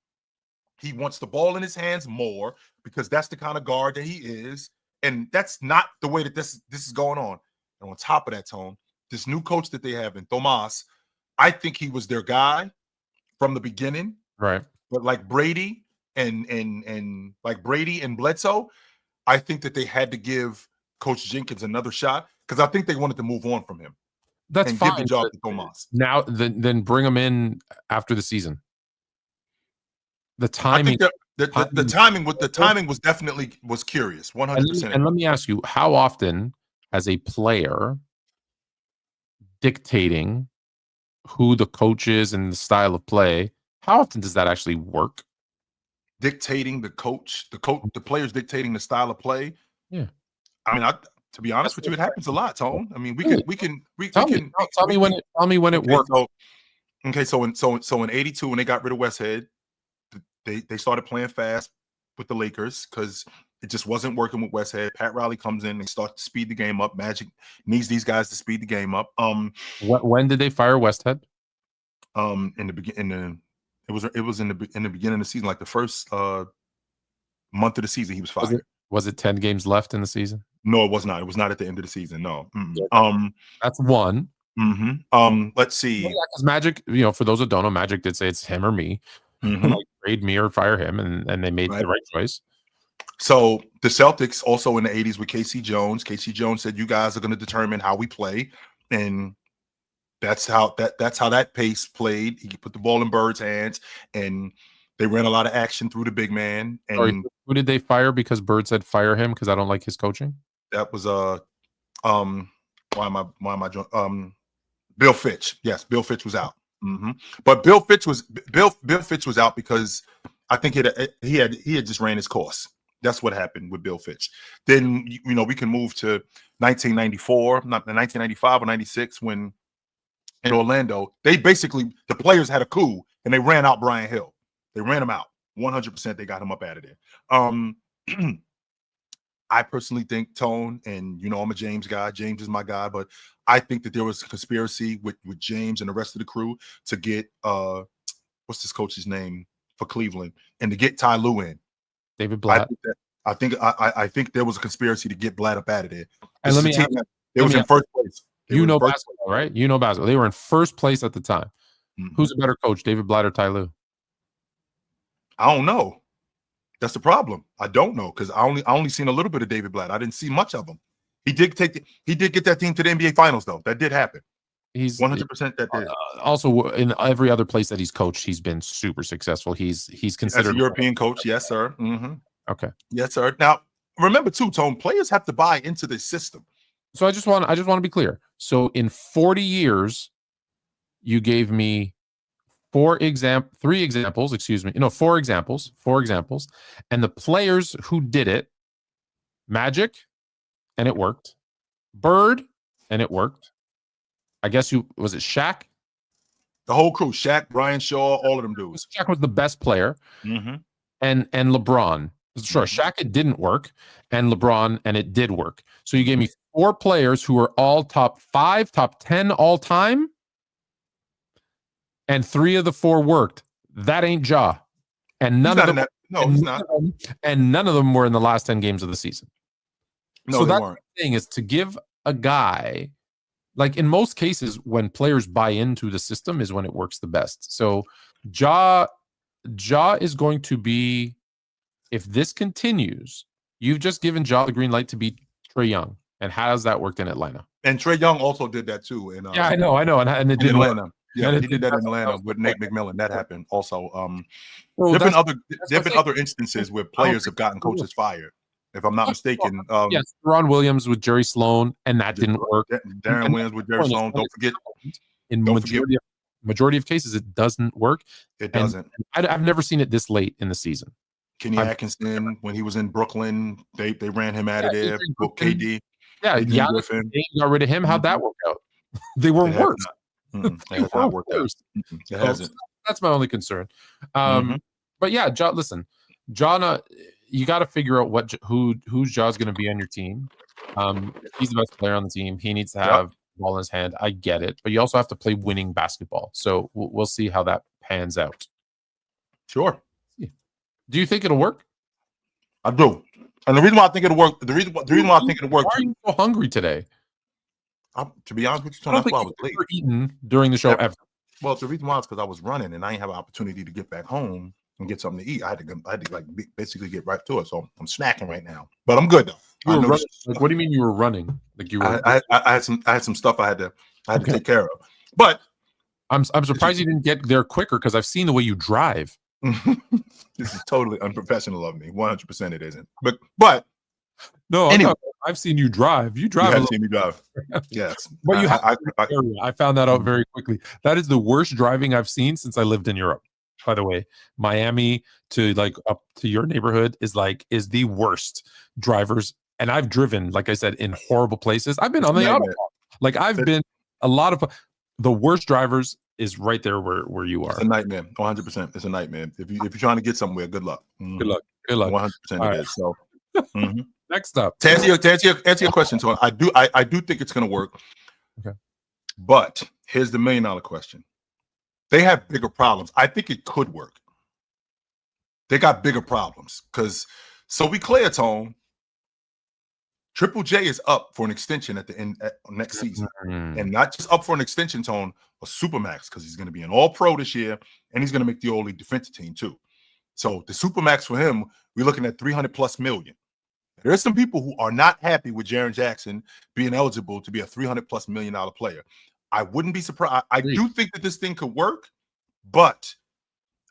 he wants the ball in his hands more because that's the kind of guard that he is. And that's not the way that this is going on. And on top of that, Tone, this new coach that they have in Tomas, I think he was their guy from the beginning. Right. But like Brady and like Brady and Bledsoe, I think that they had to give Coach Jenkins another shot because I think they wanted to move on from him. That's and fine. Give the job to Tomas. Now, then bring him in after the season. The timing, the timing was definitely curious. 100%. And let me ask you, how often, as a player, dictating who the coach is and the style of play, how often does that actually work? Dictating the players dictating the style of play. Yeah. I mean, to be honest with you, it happens a lot, Tone. I mean, tell me when it worked. So in '82 when they got rid of Westhead, they started playing fast with the Lakers because it just wasn't working with Westhead. Pat Riley comes in and starts to speed the game up. Magic needs these guys to speed the game up. When did they fire Westhead? In the beginning, it was in the beginning of the season, like the first month of the season, he was fired. Was it 10 games left in the season? No, it was not. It was not at the end of the season. No. That's one. Let's see. Because Magic, for those that don't know, Magic did say it's him or me. Like, trade me or fire him, and they made the right choice. So the Celtics also in the 80s with Casey Jones. Casey Jones said, "You guys are going to determine how we play," and that's how that pace played. He put the ball in Bird's hands, and they ran a lot of action through the big man. And sorry, who did they fire because Bird said fire him because I don't like his coaching? That was Bill Fitch. Yes, Bill Fitch was out. But Bill Fitch was out because I think he had just ran his course. That's what happened with Bill Fitch. Then we can move to 1994, not 1995 or 96 when in Orlando the players had a coup and they ran out Brian Hill. They ran him out 100%. They got him up out of there. I personally think, Tone, and I'm a James guy. James is my guy, but I think that there was a conspiracy with James and the rest of the crew to get what's this coach's name for Cleveland and to get Ty Lue in. David Blatt. I think there was a conspiracy to get Blatt up out of there. And let me ask, it was in first place. Basketball, right? Basketball. They were in first place at the time. Who's a better coach, David Blatt or Ty Lue? I don't know. That's the problem. I don't know because I only seen a little bit of David Blatt. I didn't see much of him. He did get that team to the NBA Finals though. That did happen. He's 100% that did. Also, in every other place that he's coached, he's been super successful. He's considered as a European coach. Yes, sir. Okay. Yes, sir. Now remember too, Tone. Players have to buy into this system. So I just want to be clear. So in 40 years, you gave me four examples, and the players who did it: Magic, and it worked; Bird, and it worked. I guess was it Shaq? The whole crew: Shaq, Brian Shaw, all of them dudes. Shaq was the best player, and LeBron. Sure, Shaq, it didn't work, and LeBron, and it did work. So you gave me four players who are all top 5, top 10 all time, and 3 of the 4 worked. That ain't Ja, and none of them. He's not. And none of them were in the last 10 games of the season. No, so they that's weren't. The thing is to give a guy, like in most cases, when players buy into the system is when it works the best. So Ja is going to be. If this continues, you've just given Ja the green light to beat Trae Young. And how has that worked in Atlanta? And Trae Young also did that too. I know. And it didn't Atlanta. work. Yeah, he did that in Atlanta with Nate McMillan. That happened also. There've been other instances where players have gotten coaches fired. If I'm not mistaken. Yes, Ron Williams with Jerry Sloan, and that didn't work. Darren Williams with Jerry Sloan. Don't forget. In majority of cases, it doesn't work. It doesn't. I've never seen it this late in the season. Kenny Atkinson, when he was in Brooklyn, they ran him out of there. KD. Yeah, they got rid of him. How'd that work out? They were worse. It has not worked out. It hasn't. That's my only concern. But yeah, listen, John, you got to figure out who's Ja's going to be on your team. He's the best player on the team. He needs to have ball in his hand. I get it, but you also have to play winning basketball. So we'll see how that pans out. Sure. Do you think it'll work? I do. And the reason why I think it'll work, the reason why I think it'll work. Why are you so hungry today? To be honest with you, I don't that's why I think was you've late. ever eaten during the show ever. Well, the reason why is because I was running and I didn't have an opportunity to get back home and get something to eat. I had to like basically get right to it. So I'm snacking right now, but I'm good though. You were running, like, what do you mean you were running? Like you were? I had some stuff I had to take care of. But I'm surprised you didn't get there quicker because I've seen the way you drive. This is totally unprofessional of me. 100% it isn't. But no, anyway. I've seen you drive. You drive. You have seen me drive. Yes. But I found that out very quickly. That is the worst driving I've seen since I lived in Europe. By the way, Miami to like up to your neighborhood is the worst drivers. And I've driven, like I said, in horrible places. I've been on the autobahn. Like I've been a lot of the worst drivers is right there where you are. It's a nightmare. 100%. It's a nightmare. If you're trying to get somewhere, good luck. Good luck. Good luck. 100% it is. So next up. To answer your question, so I do think it's gonna work. Okay. But here's the $1 million question. They have bigger problems. I think it could work. They got bigger problems because so we clear, Tone. Triple J is up for an extension at the end next season, and not just up for an extension, Tone, a supermax because he's going to be an All-Pro this year, and he's going to make the All-League defensive team too. So the supermax for him, we're looking at $300+ million. There are some people who are not happy with Jaren Jackson being eligible to be a $300+ million player. I wouldn't be surprised. I do think that this thing could work, but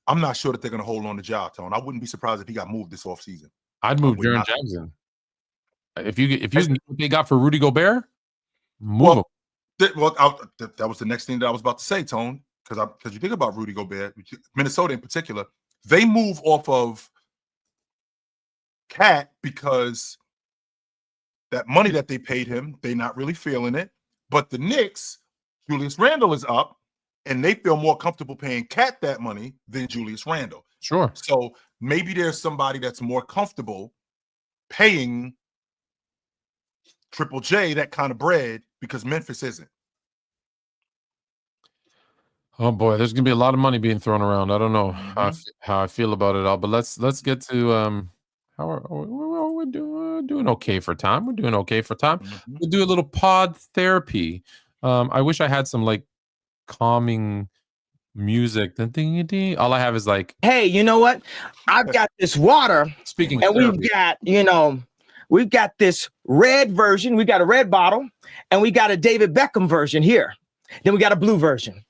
I'm not sure that they're going to hold on to Ja, Tone. I wouldn't be surprised if he got moved this offseason. I'd move Jaren Jackson. If you what they got for Rudy Gobert, move him. That was the next thing that I was about to say, Tone. Because you think about Rudy Gobert, Minnesota in particular, they move off of Cat because that money that they paid him, they're not really feeling it. But the Knicks, Julius Randle is up, and they feel more comfortable paying Cat that money than Julius Randle. Sure. So maybe there's somebody that's more comfortable paying Triple J that kind of bread because Memphis isn't. Oh boy, there's gonna be a lot of money being thrown around. I don't know how I feel about it all, but let's get to how we're doing okay for time. We're doing okay for time. We'll do a little pod therapy. I wish I had some like calming music. All I have is like, hey, you know what? I've got this water. Speaking and of therapy, we've got this red version. We got a red bottle, and we got a David Beckham version here. Then we got a blue version.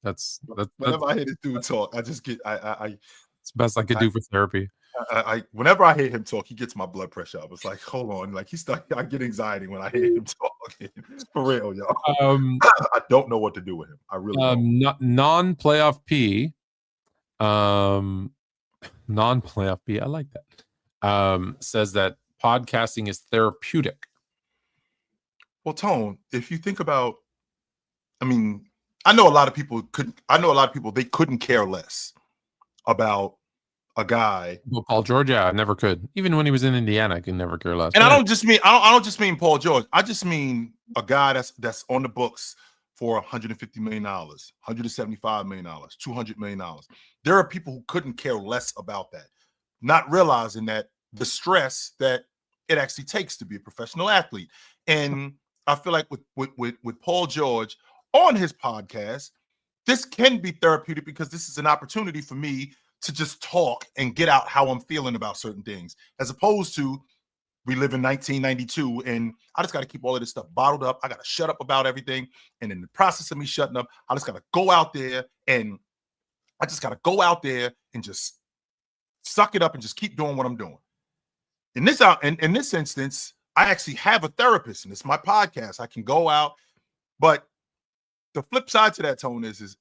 That's whenever I hear this dude talk, I just get it's best I could do for therapy. Whenever I hear him talk, he gets my blood pressure up. It's like, hold on, like I get anxiety when I hear him talk. For real, y'all. I don't know what to do with him. I really don't. Non-playoff P. Non-playoff P. I like that. Says that podcasting is therapeutic. Well, Tone, if you think about, I know a lot of people they couldn't care less about a guy. Well, Paul George, I never could. Even when he was in Indiana, I could never care less. And I don't just mean Paul George. I just mean a guy that's on the books for $150 million, $175 million, $200 million. There are people who couldn't care less about that, not realizing that the stress that it actually takes to be a professional athlete. And I feel like with Paul George on his podcast, this can be therapeutic because this is an opportunity for me to just talk and get out how I'm feeling about certain things, as opposed to we live in 1992 and I just got to keep all of this stuff bottled up. I got to shut up about everything. And in the process of me shutting up, I just got to go out there and just suck it up and just keep doing what I'm doing. In this instance, I actually have a therapist and it's my podcast. I can go out, but the flip side to that, Tone, is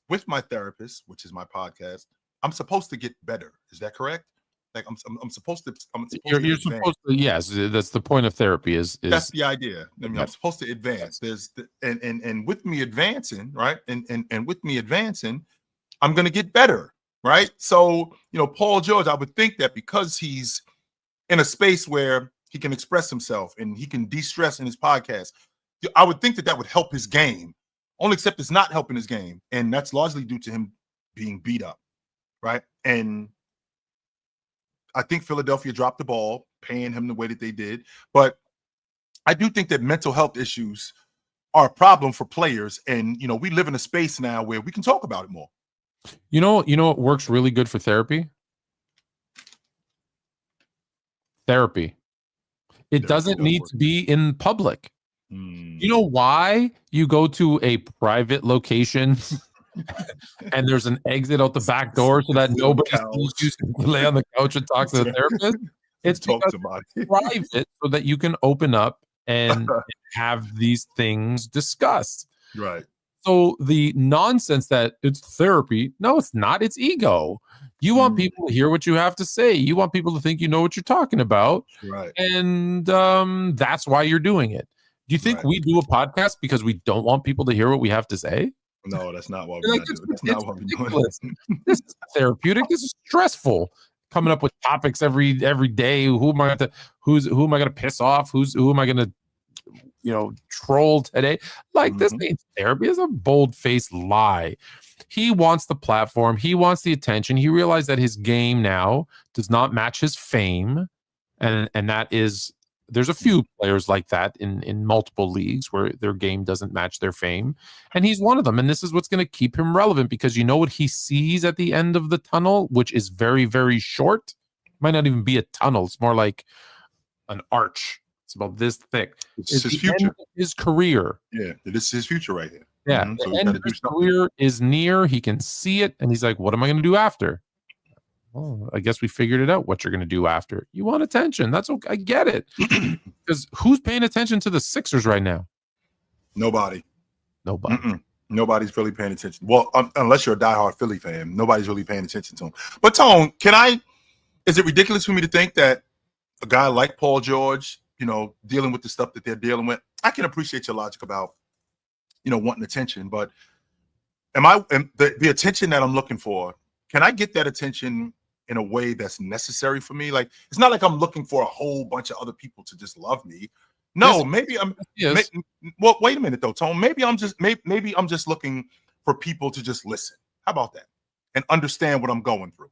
with my therapist, which is my podcast, I'm supposed to get better. Is that correct? Like I'm supposed to. You're supposed to. Yes, that's the point of therapy. Is that's the idea? I'm supposed to advance. And with me advancing, right? And with me advancing, I'm going to get better, right? So Paul George, I would think that because he's in a space where he can express himself and he can de-stress in his podcast, I would think that would help his game. Only except it's not helping his game, and that's largely due to him being beat up, right? And I think Philadelphia dropped the ball, paying him the way that they did. But I do think that mental health issues are a problem for players, and we live in a space now where we can talk about it more. You know what works really good for therapy? Therapy. It doesn't need to be in public. You know why you go to a private location and there's an exit out the back door so that nobody sees you lay on the couch and talk to the therapist? It's because it's private so that you can open up and have these things discussed. Right. So the nonsense that it's therapy, no, it's not. It's ego. You want people to hear what you have to say. You want people to think you know what you're talking about. Right. And that's why you're doing it. Do you think we do a podcast because we don't want people to hear what we have to say? No, that's not what we're doing. That's not what we're doing. This is therapeutic. This is stressful. Coming up with topics every day. Who am I going to piss off? Who am I going to troll today? Like this ain't therapy. It's a bold-faced lie. He wants the platform. He wants the attention. He realized that his game now does not match his fame, and that is. There's a few players like that in multiple leagues where their game doesn't match their fame. And he's one of them. And this is what's going to keep him relevant, because you know what he sees at the end of the tunnel, which is very, very short. Might not even be a tunnel. It's more like an arch. It's about this thick. It's his future. His career. Yeah, this is his future right here. Yeah. So the end of his career is near. He can see it. And he's like, what am I going to do after? Oh, I guess we figured it out what you're going to do after. You want attention. That's okay. I get it. Because who's paying attention to the Sixers right now? Nobody. Nobody. Nobody's really paying attention. Well, unless you're a diehard Philly fan, nobody's really paying attention to him. But Tone, is it ridiculous for me to think that a guy like Paul George, dealing with the stuff that they're dealing with? I can appreciate your logic about, wanting attention, but the attention that I'm looking for, can I get that attention in a way that's necessary for me? Like, it's not like I'm looking for a whole bunch of other people to just love me. No, maybe I'm. Yes. Well, wait a minute though, Tone. Maybe I'm just looking for people to just listen. How about that? And understand what I'm going through,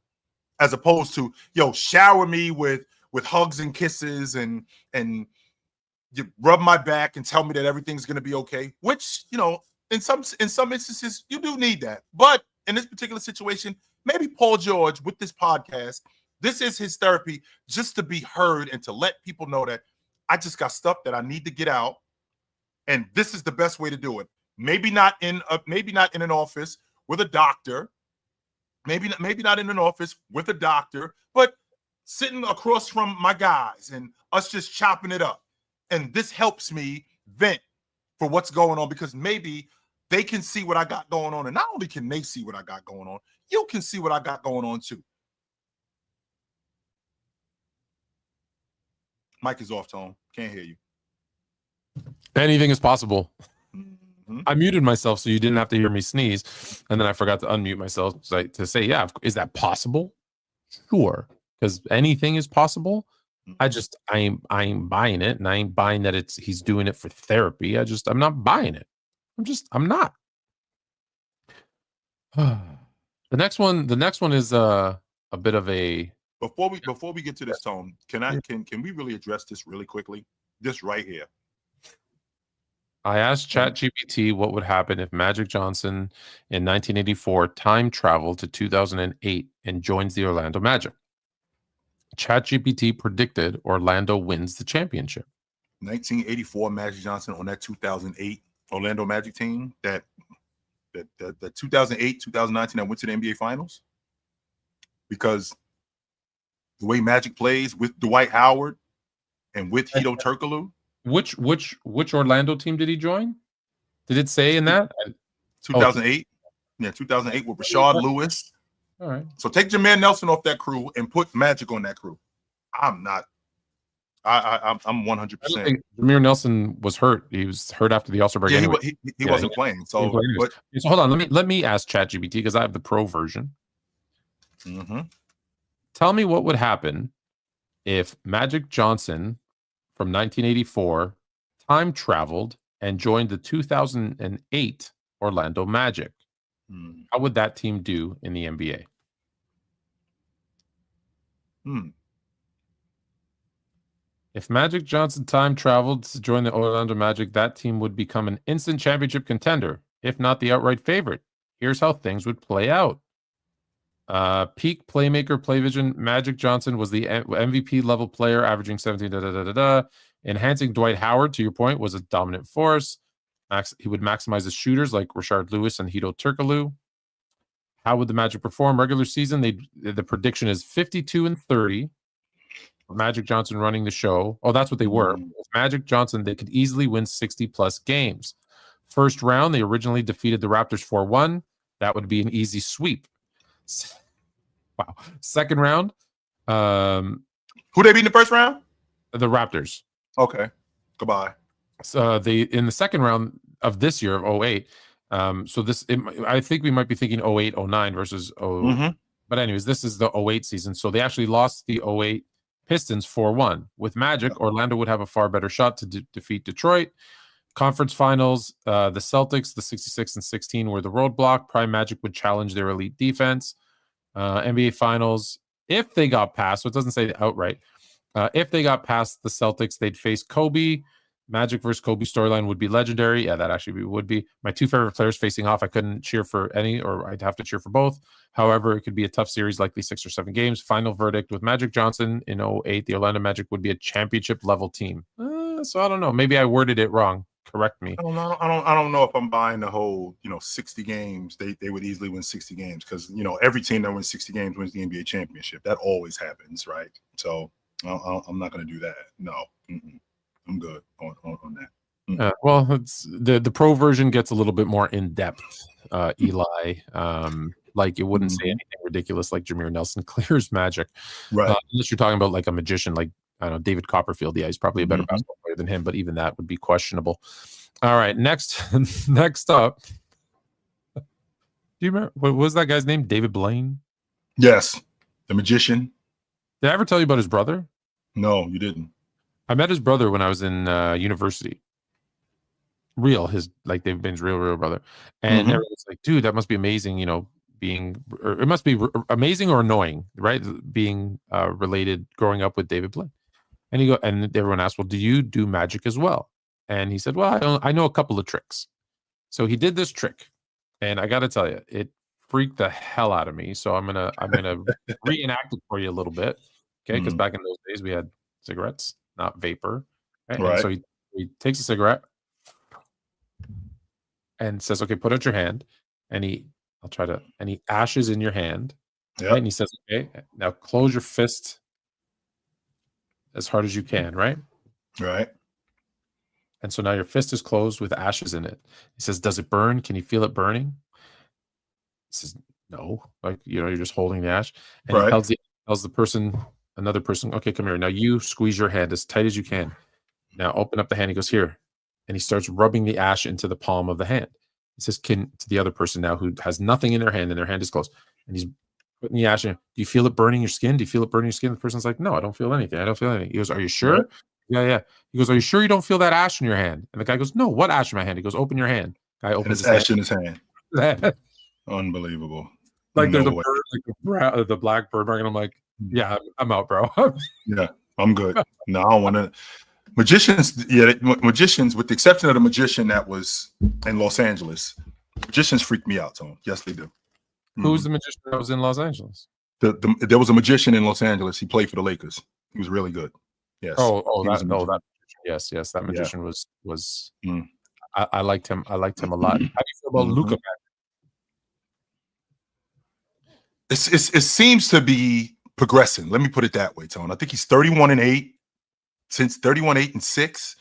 as opposed to shower me with hugs and kisses and you rub my back and tell me that everything's going to be okay. Which in some instances you do need that, but in this particular situation, maybe Paul George, with this podcast, this is his therapy, just to be heard and to let people know that I just got stuff that I need to get out, and this is the best way to do it. Maybe not in an office with a doctor, maybe not in an office with a doctor, but sitting across from my guys and us just chopping it up. And this helps me vent for what's going on, because maybe they can see what I got going on, and not only can they see what I got going on, you can see what I got going on too. Mic is off, Tone. Can't hear you. Anything is possible. I muted myself so you didn't have to hear me sneeze, and then I forgot to unmute myself to say, yeah, is that possible? Sure, because anything is possible. I ain't buying it, and I ain't buying that he's doing it for therapy. I'm not buying it. I'm not. The next one is a bit of a. Before we get to this, Tone, can we really address this really quickly? This right here. I asked ChatGPT what would happen if Magic Johnson in 1984 time traveled to 2008 and joins the Orlando Magic. ChatGPT predicted Orlando wins the championship. 1984 Magic Johnson on that 2008 Orlando Magic team, that 2008, 2019 that went to the NBA Finals, because the way Magic plays with Dwight Howard and with Hito Turkoglu. Which Orlando team did he join? Did it say in that? 2008. Yeah, 2008 with Rashard Lewis. All right. So take Jameer Nelson off that crew and put Magic on that crew. I'm 100%. Jameer Nelson was hurt. He was hurt after the All-Star break. Yeah, anyway. he wasn't playing. So, so hold on. Let me ask ChatGPT, because I have the pro version. Tell me what would happen if Magic Johnson from 1984 time traveled and joined the 2008 Orlando Magic. How would that team do in the NBA? If Magic Johnson time traveled to join the Orlando Magic, that team would become an instant championship contender, if not the outright favorite. Here's how things would play out. Peak playmaker, play vision. Magic Johnson was the MVP level player, averaging 17. Enhancing Dwight Howard, to your point, was a dominant force. He would maximize his shooters like Rashard Lewis and Hito Turkoglu. How would the Magic perform regular season? The prediction is 52-30. Magic Johnson running the show. Oh, that's what they were. With Magic Johnson, they could easily win 60-plus games. First round, they originally defeated the Raptors 4-1. That would be an easy sweep. Wow. Second round. Who they beat in the first round? The Raptors. Okay. Goodbye. So they in the second round of this year of 08. So I think we might be thinking 08, 09 versus 08. But anyways, this is the 08 season. So they actually lost the 08 Pistons 4-1. With Magic, Orlando would have a far better shot to defeat Detroit. Conference finals, the Celtics, the 66-16 were the roadblock. Prime Magic would challenge their elite defense. NBA finals, if they got past, so it doesn't say outright, if they got past the Celtics, they'd face Kobe. Magic versus Kobe storyline would be legendary. Yeah, that actually would be. My two favorite players facing off. I couldn't cheer for any, or I'd have to cheer for both. However, it could be a tough series, likely 6 or 7 games. Final verdict with Magic Johnson in 08, the Orlando Magic would be a championship level team. So I don't know. Maybe I worded it wrong. Correct me. I don't know if I'm buying the whole 60 games. They would easily win 60 games because every team that wins 60 games wins the NBA championship. That always happens, right? So I'm not going to do that. No. I'm good on that. Well, it's the pro version gets a little bit more in depth. Eli, like it wouldn't say anything ridiculous like Jameer Nelson clears Magic, right? Unless you're talking about like a magician, like I don't know, David Copperfield. Yeah, he's probably a better basketball player than him, but even that would be questionable. All right, next up. Do you remember what was that guy's name? David Blaine. Yes, the magician. Did I ever tell you about his brother? No, you didn't. I met his brother when I was in university. David Blaine's real brother. And everyone's like, dude, that must be amazing, it must be amazing or annoying, right? Being related, growing up with David Blaine. And everyone asked, well, do you do magic as well? And he said, well, I know a couple of tricks. So he did this trick. And I got to tell you, it freaked the hell out of me. So I'm gonna reenact it for you a little bit. Okay. Because back in those days we had cigarettes, not vapor. Right? Right. And so he takes a cigarette and says, okay, put out your hand. And he ashes in your hand. Yep. Right? And he says, okay, now close your fist as hard as you can, right? Right. And so now your fist is closed with ashes in it. He says, does it burn? Can you feel it burning? He says, no. You're just holding the ash. And he tells another person, okay, come here. Now you squeeze your hand as tight as you can. Now open up the hand. He goes, here. And he starts rubbing the ash into the palm of the hand. He says, to the other person now who has nothing in their hand and their hand is closed. And he's putting the ash in. Do you feel it burning your skin? Do you feel it burning your skin? The person's like, no, I don't feel anything. I don't feel anything. He goes, are you sure? Right. Yeah. He goes, are you sure you don't feel that ash in your hand? And the guy goes, no, what ash in my hand? He goes, open your hand. Guy opens his ash in his hand. Unbelievable. Like there's a bird, like the black bird, and I'm like, yeah, I'm out, bro. Yeah, I'm good. No, I don't want to. Magicians, with the exception of the magician that was in Los Angeles, magicians freak me out, Tone. Yes, they do. Who's the magician that was in Los Angeles? There was a magician in Los Angeles. He played for the Lakers. He was really good. Yes. That yes, that magician was. I liked him. I liked him a lot. How do you feel about Luka? It seems to be progressing. Let me put it that way, Tone. I think he's 31-8. Since 31-8-6,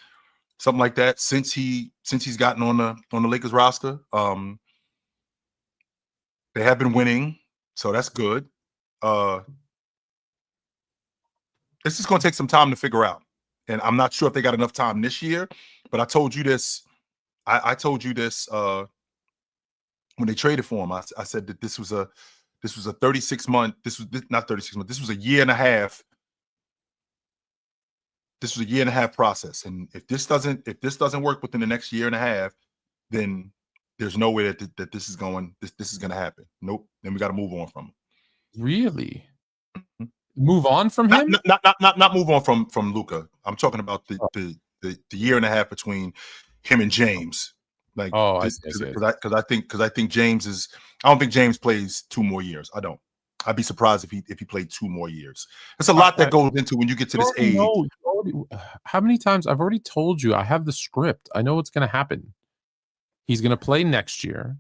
something like that. Since he's gotten on the Lakers roster, they have been winning, so that's good. This is going to take some time to figure out, and I'm not sure if they got enough time this year. But I told you this. I told you this when they traded for him. I said that this was a 36-month. This was not 36 months. This was a year and a half this was a 1.5-year process, and if this doesn't work within the next 1.5 years, then there's no way that this is going to happen. Nope. Then we got to move on from him. Really? Move on from him? Not move on from Luka. I'm talking about the 1.5 years between him and James. Like, because I think James is. I don't think James plays 2 more years. I don't. I'd be surprised if he played 2 more years. There's a lot that goes into when you get to this age. How many times I've already told you? I have the script. I know what's going to happen. He's going to play next year,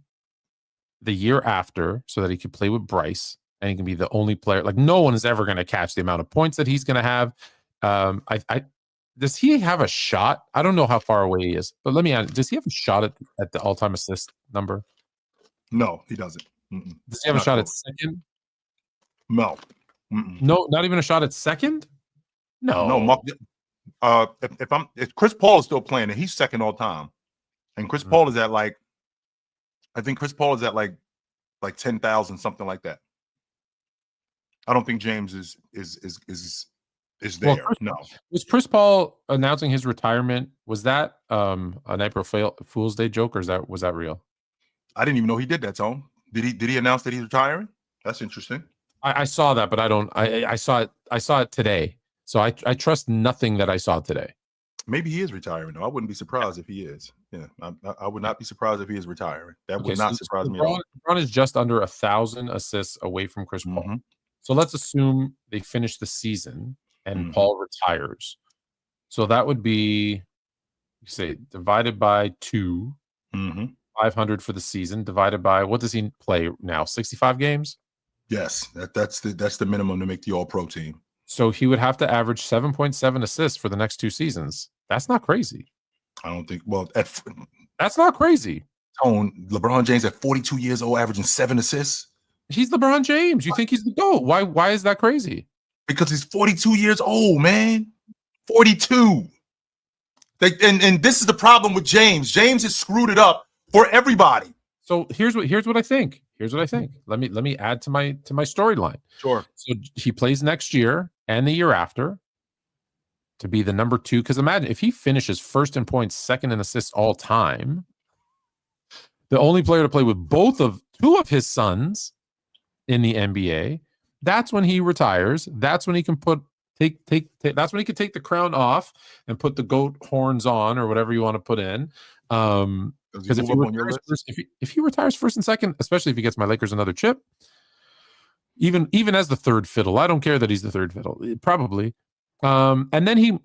the year after, so that he can play with Bryce, and he can be the only player. Like, no one is ever going to catch the amount of points that he's going to have. Does he have a shot? I don't know how far away he is, but let me ask: does he have a shot at the all-time assist number? No, he doesn't. Does he have a shot at second? No. No, not even a shot at second. No. If Chris Paul is still playing, and he's second all time, and Chris Paul is at like 10,000, something like that. I don't think James is there. Well, was Chris Paul announcing his retirement? Was that an April Fool's Day joke, or was that real? I didn't even know he did that, Tone. Did he announce that he's retiring? That's interesting. I saw that, but I saw it today. So I trust nothing that I saw today. Maybe he is retiring, though. I wouldn't be surprised if he is. Yeah, I would not be surprised if he is retiring. That would not surprise me at all. LeBron is just under 1,000 assists away from Chris Paul. So let's assume they finish the season and Paul retires. So that would be, say, divided by 2, 500 for the season, divided by, what does he play now? 65 games? Yes, that's the minimum to make the All-Pro team. So he would have to average 7.7 assists for the next 2 seasons. That's not crazy. I don't think. Well, that's not crazy. Tone, LeBron James at 42 years old, averaging 7 assists. He's LeBron James. You think he's the GOAT? Why is that crazy? Because he's 42 years old, man. 42. And this is the problem with James. James has screwed it up for everybody. So here's what I think. Let me add to my storyline. Sure. So he plays next year and the year after to be the number 2. Because imagine if he finishes first in points, second in assists all time, the only player to play with 2 of his sons in the NBA. That's when he retires. That's when he can that's when he can take the crown off and put the GOAT horns on, or whatever you want to put in. Because if he retires first and second, especially if he gets my Lakers another chip, even as the third fiddle, I don't care that he's the third fiddle, probably. And then he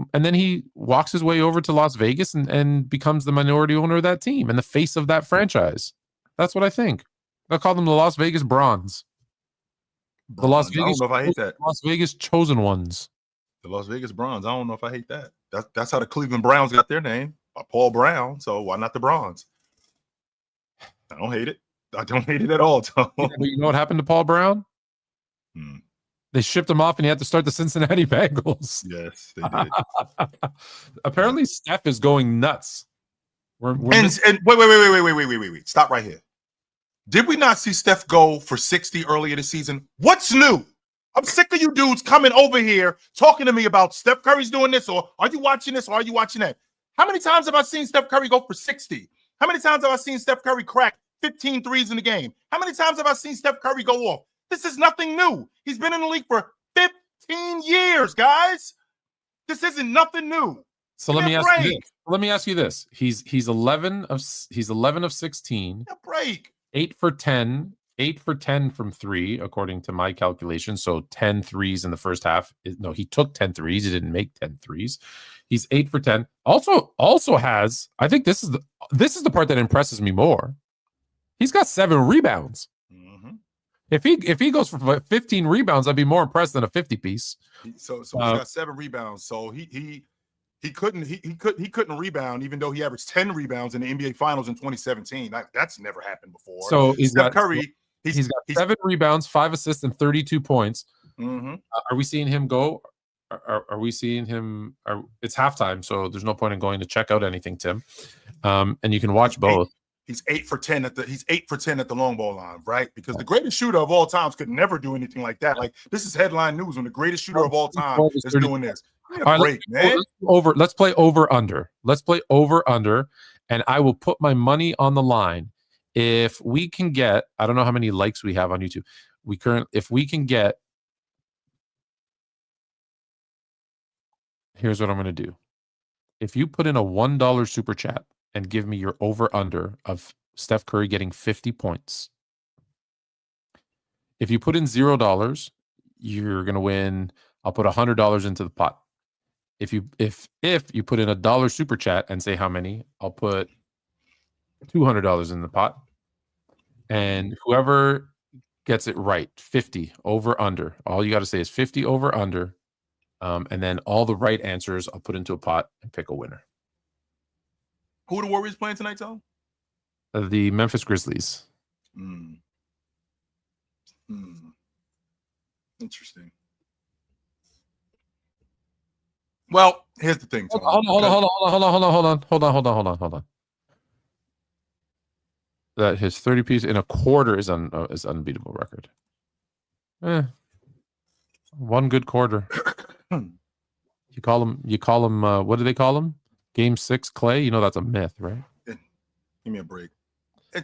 walks his way over to Las Vegas and becomes the minority owner of that team and the face of that franchise. That's what I think. They'll call them the Las Vegas Bronze. The Las Vegas. I don't know if I hate that. Las Vegas Chosen Ones. The Las Vegas Bronze. I don't know if I hate that. That's how the Cleveland Browns got their name, by Paul Brown. So why not the Bronze? I don't hate it. I don't hate it at all, Tom. Yeah, but you know what happened to Paul Brown? They shipped him off, and he had to start the Cincinnati Bengals. Yes, they did. Apparently, Steph is going nuts. And wait. Stop right here. Did we not see Steph go for 60 earlier this season? What's new? I'm sick of you dudes coming over here talking to me about Steph Curry's doing this, or are you watching this, or are you watching that? How many times have I seen Steph Curry go for 60? How many times have I seen Steph Curry crack 15 threes in the game? How many times have I seen Steph Curry go off? This is nothing new. He's been in the league for 15 years, guys. This isn't nothing new. So let me ask you this. He's 11 of 16. A break. 8 for 10 from 3, according to my calculation. So 10 threes in the first half. No, he took 10 threes. He didn't make 10 threes. He's 8 for 10. Also has, I think this is the part that impresses me more. He's got 7 rebounds. If he goes for 15 rebounds, I'd be more impressed than a 50 piece. So he's got 7 rebounds. So he couldn't rebound, even though he averaged 10 rebounds in the NBA Finals in 2017. That's never happened before. So Steph Curry, he's got 7 rebounds, 5 assists, and 32 points. Are we seeing him go? Are we seeing him? It's halftime, so there's no point in going to check out anything, Tim. And you can watch both. He's 8 for 10 at the long ball line, right? Because the greatest shooter of all times could never do anything like that. Like, this is headline news when the greatest shooter of all time is doing this. Give me a break, man. Let's play over under. Let's play over under, and I will put my money on the line. If we can get, I don't know how many likes we have on YouTube. If we can get, here's what I'm going to do. If you put in a $1 super chat and give me your over under of Steph Curry getting 50 points. If you put in $0, you're going to win. I'll put $100 into the pot. If you put in $1 super chat and say how many, I'll put $200 in the pot. And whoever gets it right, 50 over under. All you got to say is 50 over under. And then all the right answers I'll put into a pot and pick a winner. Who are the Warriors playing tonight, Tom? The Memphis Grizzlies. Interesting. Well, here's the thing, Tom. Hold on. That his 30 piece in a quarter is unbeatable record. One good quarter. You call him what do they call him? Game 6 Clay? You know that's a myth, right? Give me a break.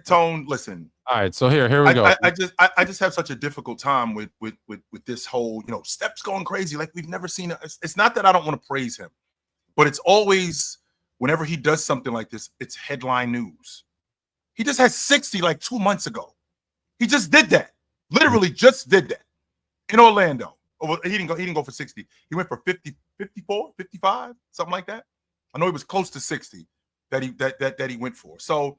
Tone, listen. All right, so here we go. I just have such a difficult time with this whole, Steph's going crazy like we've never seen it. It's not that I don't want to praise him, but it's always whenever he does something like this, it's headline news. He just had 60 like 2 months ago. He just did that. Literally just did that in Orlando. Oh, he didn't go for 60. He went for 50, 54, 55, something like that. I know he was close to 60 that he went for. So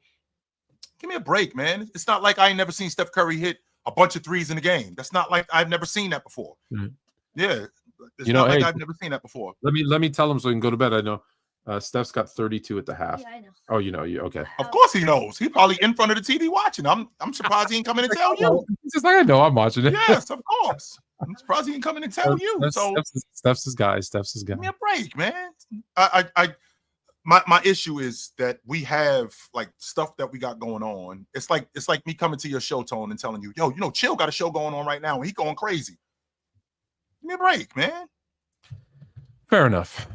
give me a break, man. It's not like I ain't never seen Steph Curry hit a bunch of threes in the game. That's not like I've never seen that before. Mm-hmm. Yeah. It's not like I've never seen that before. Let me tell him so he can go to bed. I know Steph's got 32 at the half. Yeah, I know. Oh, okay. Of course he knows. He's probably in front of the TV watching. I'm surprised he ain't coming and tell you. It's just like I know I'm watching it. Yes, of course. I'm surprised he ain't coming and tell you. Steph's his guy. Give me a break, man. My issue is that we have like stuff that we got going on. It's like me coming to your show, Tone, and telling you, yo, Chill got a show going on right now, and he going crazy. Give me a break, man. Fair enough.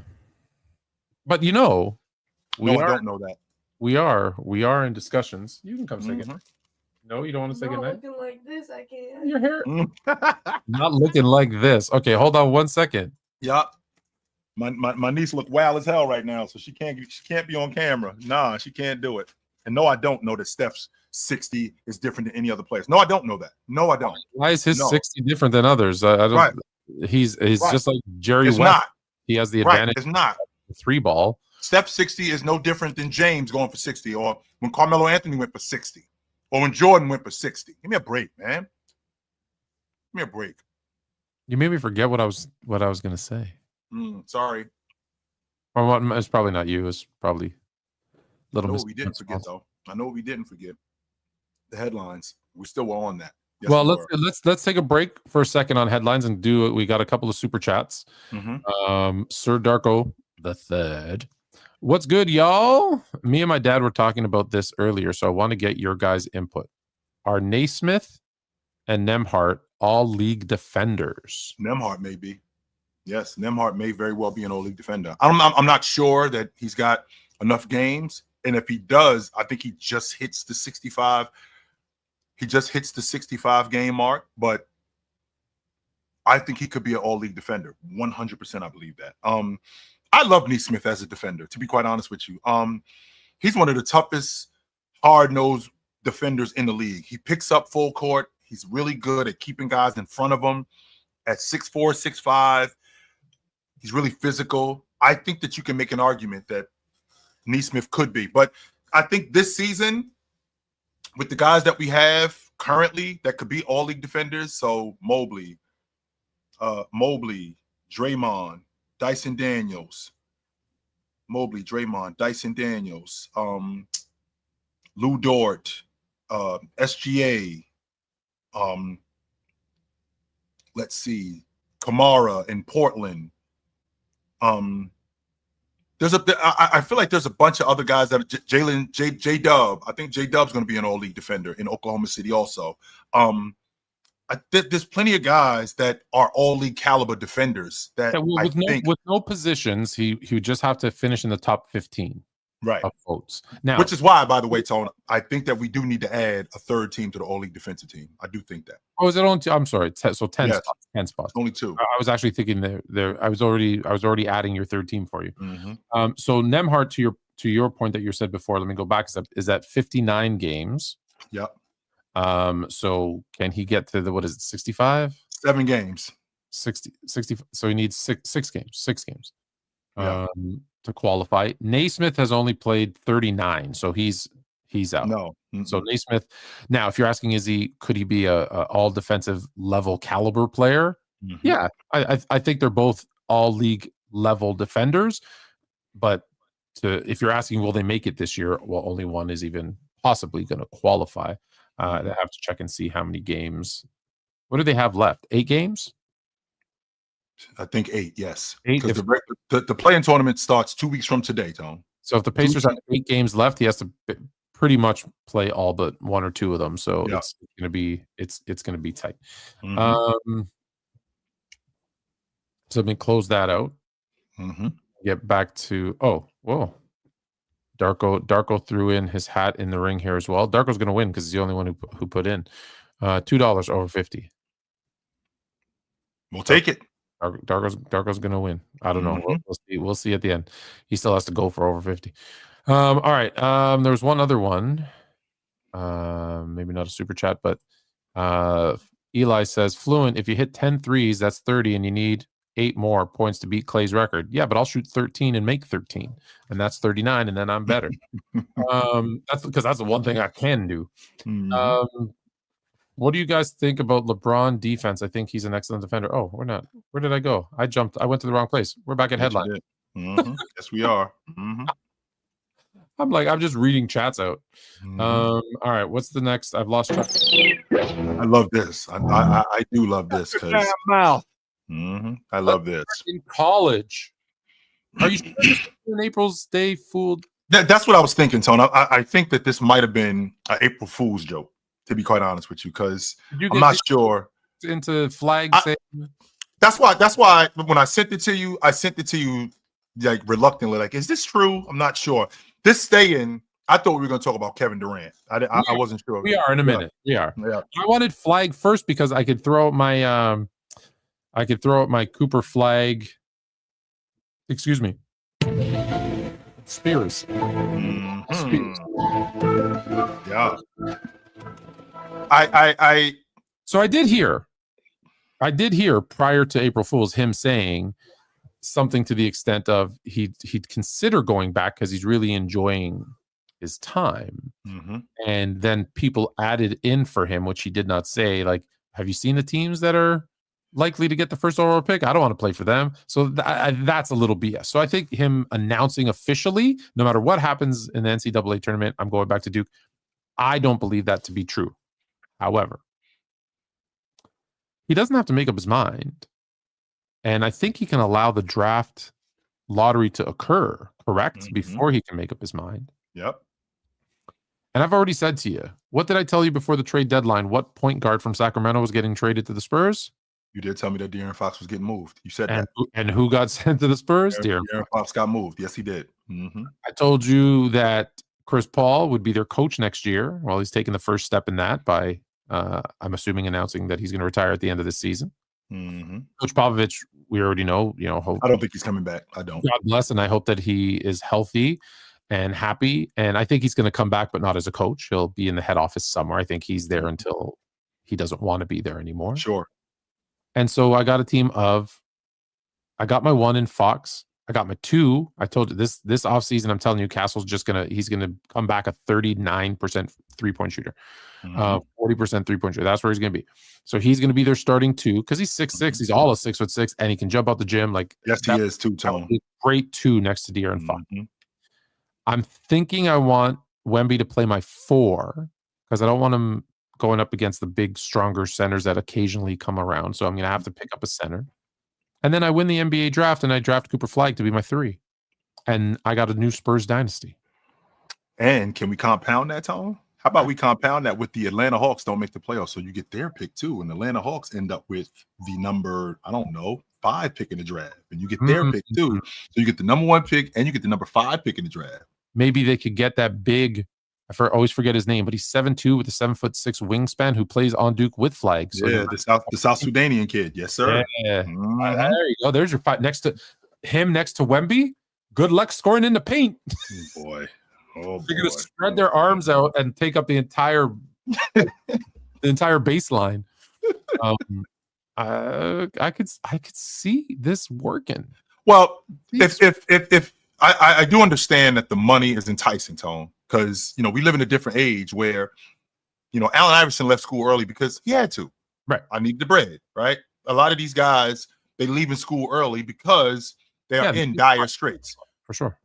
But I don't know that. We are in discussions. You can come say goodnight. No, you don't want to say goodnight? Looking like this, I can't. Your hair. Not looking like this. Okay, hold on 1 second. Yeah. My niece look wild as hell right now, so she can't be on camera. Nah, she can't do it. And no, I don't know that Steph's 60 is different than any other players. No, I don't know that. No, I don't. Why is his 60 different than others? I don't. Right. He's right. Just like Jerry West. Not. He has the advantage. It's not. The 3-ball. Steph 60 is no different than James going for 60, or when Carmelo Anthony went for 60, or when Jordan went for 60. Give me a break, man. Give me a break. You made me forget what I was going to say. Sorry. Or what? It's probably not you. It's probably a little. I know what we didn't forget, though. I know what we didn't forget. The headlines. We still were on that. Yes, well, let's take a break for a second on headlines and do it. We got a couple of super chats. Sir Darko the Third. What's good, y'all? Me and my dad were talking about this earlier, so I want to get your guys' input. Are Naismith and Nembhard all league defenders? Nembhard may be. Yes, Nembhard may very well be an all-league defender. I'm not sure that he's got enough games, and if he does, I think he just hits the 65. He just hits the 65 game mark, but I think he could be an all-league defender. 100%, I believe that. I love Naismith as a defender, to be quite honest with you. He's one of the toughest, hard-nosed defenders in the league. He picks up full court. He's really good at keeping guys in front of him. At 6'4", 6'5", he's really physical. I think that you can make an argument that Naismith could be. But I think this season, with the guys that we have currently that could be all-league defenders, so Mobley, Draymond, Dyson Daniels, Lou Dort, SGA, let's see, Kamara in Portland. I feel like there's a bunch of other guys that J Dub. I think J Dub's going to be an all-league defender in Oklahoma City also. there's plenty of guys that are all league caliber defenders that Yeah, well, I with think no positions, he would just have to finish in the top 15 right. of votes. Now, Which is why, by the way, Tone, I think that we do need to add a third team to the all league defensive team. I do think that. oh, is it only? I'm sorry. So 10 Yes. spots. 10 spots. Only 2. I was actually thinking there. I was already adding your third team for you. Mm-hmm. So Nemhart, to your point that you said before, let me go back. Is that 59 games? Yep. So can he get to what is it, 65? 7 games. 60. So he needs six games. Yeah. To qualify. Naismith has only played 39, so he's out. No. Mm-mm. So Naismith. Now, if you're asking, could he be a all defensive level caliber player? Mm-hmm. Yeah, I think they're both all league level defenders. But if you're asking, will they make it this year? Well, only one is even possibly going to qualify. They have to check and see how many games. What do they have left? 8 games? I think 8, yes. 8. Because the play-in tournament starts 2 weeks from today, Tone. So if the Pacers have 8 games left, he has to pretty much play all but 1 or 2 of them. So it's gonna be tight. Mm-hmm. So let me close that out. Mm-hmm. Get back to Darko threw in his hat in the ring here as well. Darko's gonna win because he's the only one who put in $2 over 50. We'll take it. Darko's gonna win. I don't know. Mm-hmm. We'll see at the end. He still has to go for over 50. All right. There was one other one. Maybe not a super chat, but Eli says, Fluent, if you hit 10 threes, that's 30, and you need 8 more points to beat Clay's record. Yeah, but I'll shoot 13 and make 13, and that's 39, and then I'm better. That's because that's the one thing I can do. Mm-hmm. What do you guys think about LeBron defense? I think he's an excellent defender. Oh, we're not. Where did I go? I went to the wrong place. We're back at headline. Mm-hmm. Yes, we are. Mm-hmm. I'm just reading chats out. Mm-hmm. All right. What's the next? I've lost track. I love this. I do love this because I love this. In college. Are you an April's Day fool? That's what I was thinking, Tone. I think that this might have been an April Fool's joke, to be quite honest with you, because I'm not sure. Into Flagg saying that's why when I sent it to you like reluctantly, like, is this true? I'm not sure. This stay-in, I thought we were going to talk about Kevin Durant. I wasn't sure. We are in a minute. We are. Yeah. I wanted Flagg first because I could throw out my Cooper Flagg. Excuse me. Spears. Mm-hmm. Spears. Yeah. So I did hear prior to April Fool's him saying something to the extent of he'd consider going back because he's really enjoying his time. Mm-hmm. And then people added in for him, which he did not say, like, have you seen the teams that are likely to get the first overall pick? I don't want to play for them. So that's a little BS. So I think him announcing officially, no matter what happens in the NCAA tournament, I'm going back to Duke. I don't believe that to be true. However, he doesn't have to make up his mind. And I think he can allow the draft lottery to occur, correct? Mm-hmm. Before he can make up his mind. Yep. And I've already said to you, what did I tell you before the trade deadline? What point guard from Sacramento was getting traded to the Spurs? You did tell me that De'Aaron Fox was getting moved. You said that. And who got sent to the Spurs? De'Aaron Fox got moved. Yes, he did. Mm-hmm. I told you that Chris Paul would be their coach next year. Well, he's taking the first step in that by, I'm assuming, announcing that he's going to retire at the end of the season. Mm-hmm. Coach Popovich, we already know. I don't think he's coming back. I don't. God bless, and I hope that he is healthy and happy. And I think he's going to come back, but not as a coach. He'll be in the head office somewhere. I think he's there until he doesn't want to be there anymore. Sure. And so I got a team of, I got my 1 in Fox. I got my 2. I told you this offseason, I'm telling you, Castle's he's going to come back a 39% 3-point shooter, 40% 3-point shooter. That's where he's going to be. So he's going to be their starting 2 because he's 6'6". He's all of 6'6", and he can jump out the gym. Like, yes, he is too, Tone. Great 2 next to De'Aaron Fox. I'm thinking I want Wemby to play my 4 because I don't want him going up against the big, stronger centers that occasionally come around. So I'm going to have to pick up a center. And then I win the NBA draft and I draft Cooper Flagg to be my 3. And I got a new Spurs dynasty. And can we compound that, Tone? How about we compound that with the Atlanta Hawks don't make the playoffs, so you get their pick too, and the Atlanta Hawks end up with the number, I don't know, 5 pick in the draft, and you get their pick too. So you get the number 1 pick and you get the number 5 pick in the draft. Maybe they could get that big. Always forget his name, but he's 7'2" with a 7'6" wingspan who plays on Duke with Flagg. So yeah, the South Sudanian kid. Yes, sir. Yeah. There you go. There's your fight next to Wemby. Good luck scoring in the paint. Oh, boy. Oh, they're going to spread their arms out and take up the entire baseline. I could see this working. Well, if I do understand that the money is enticing, Tone, because we live in a different age where Allen Iverson left school early because he had to. Right. I need the bread. Right. A lot of these guys, they leave in school early because they are in dire straits. For sure.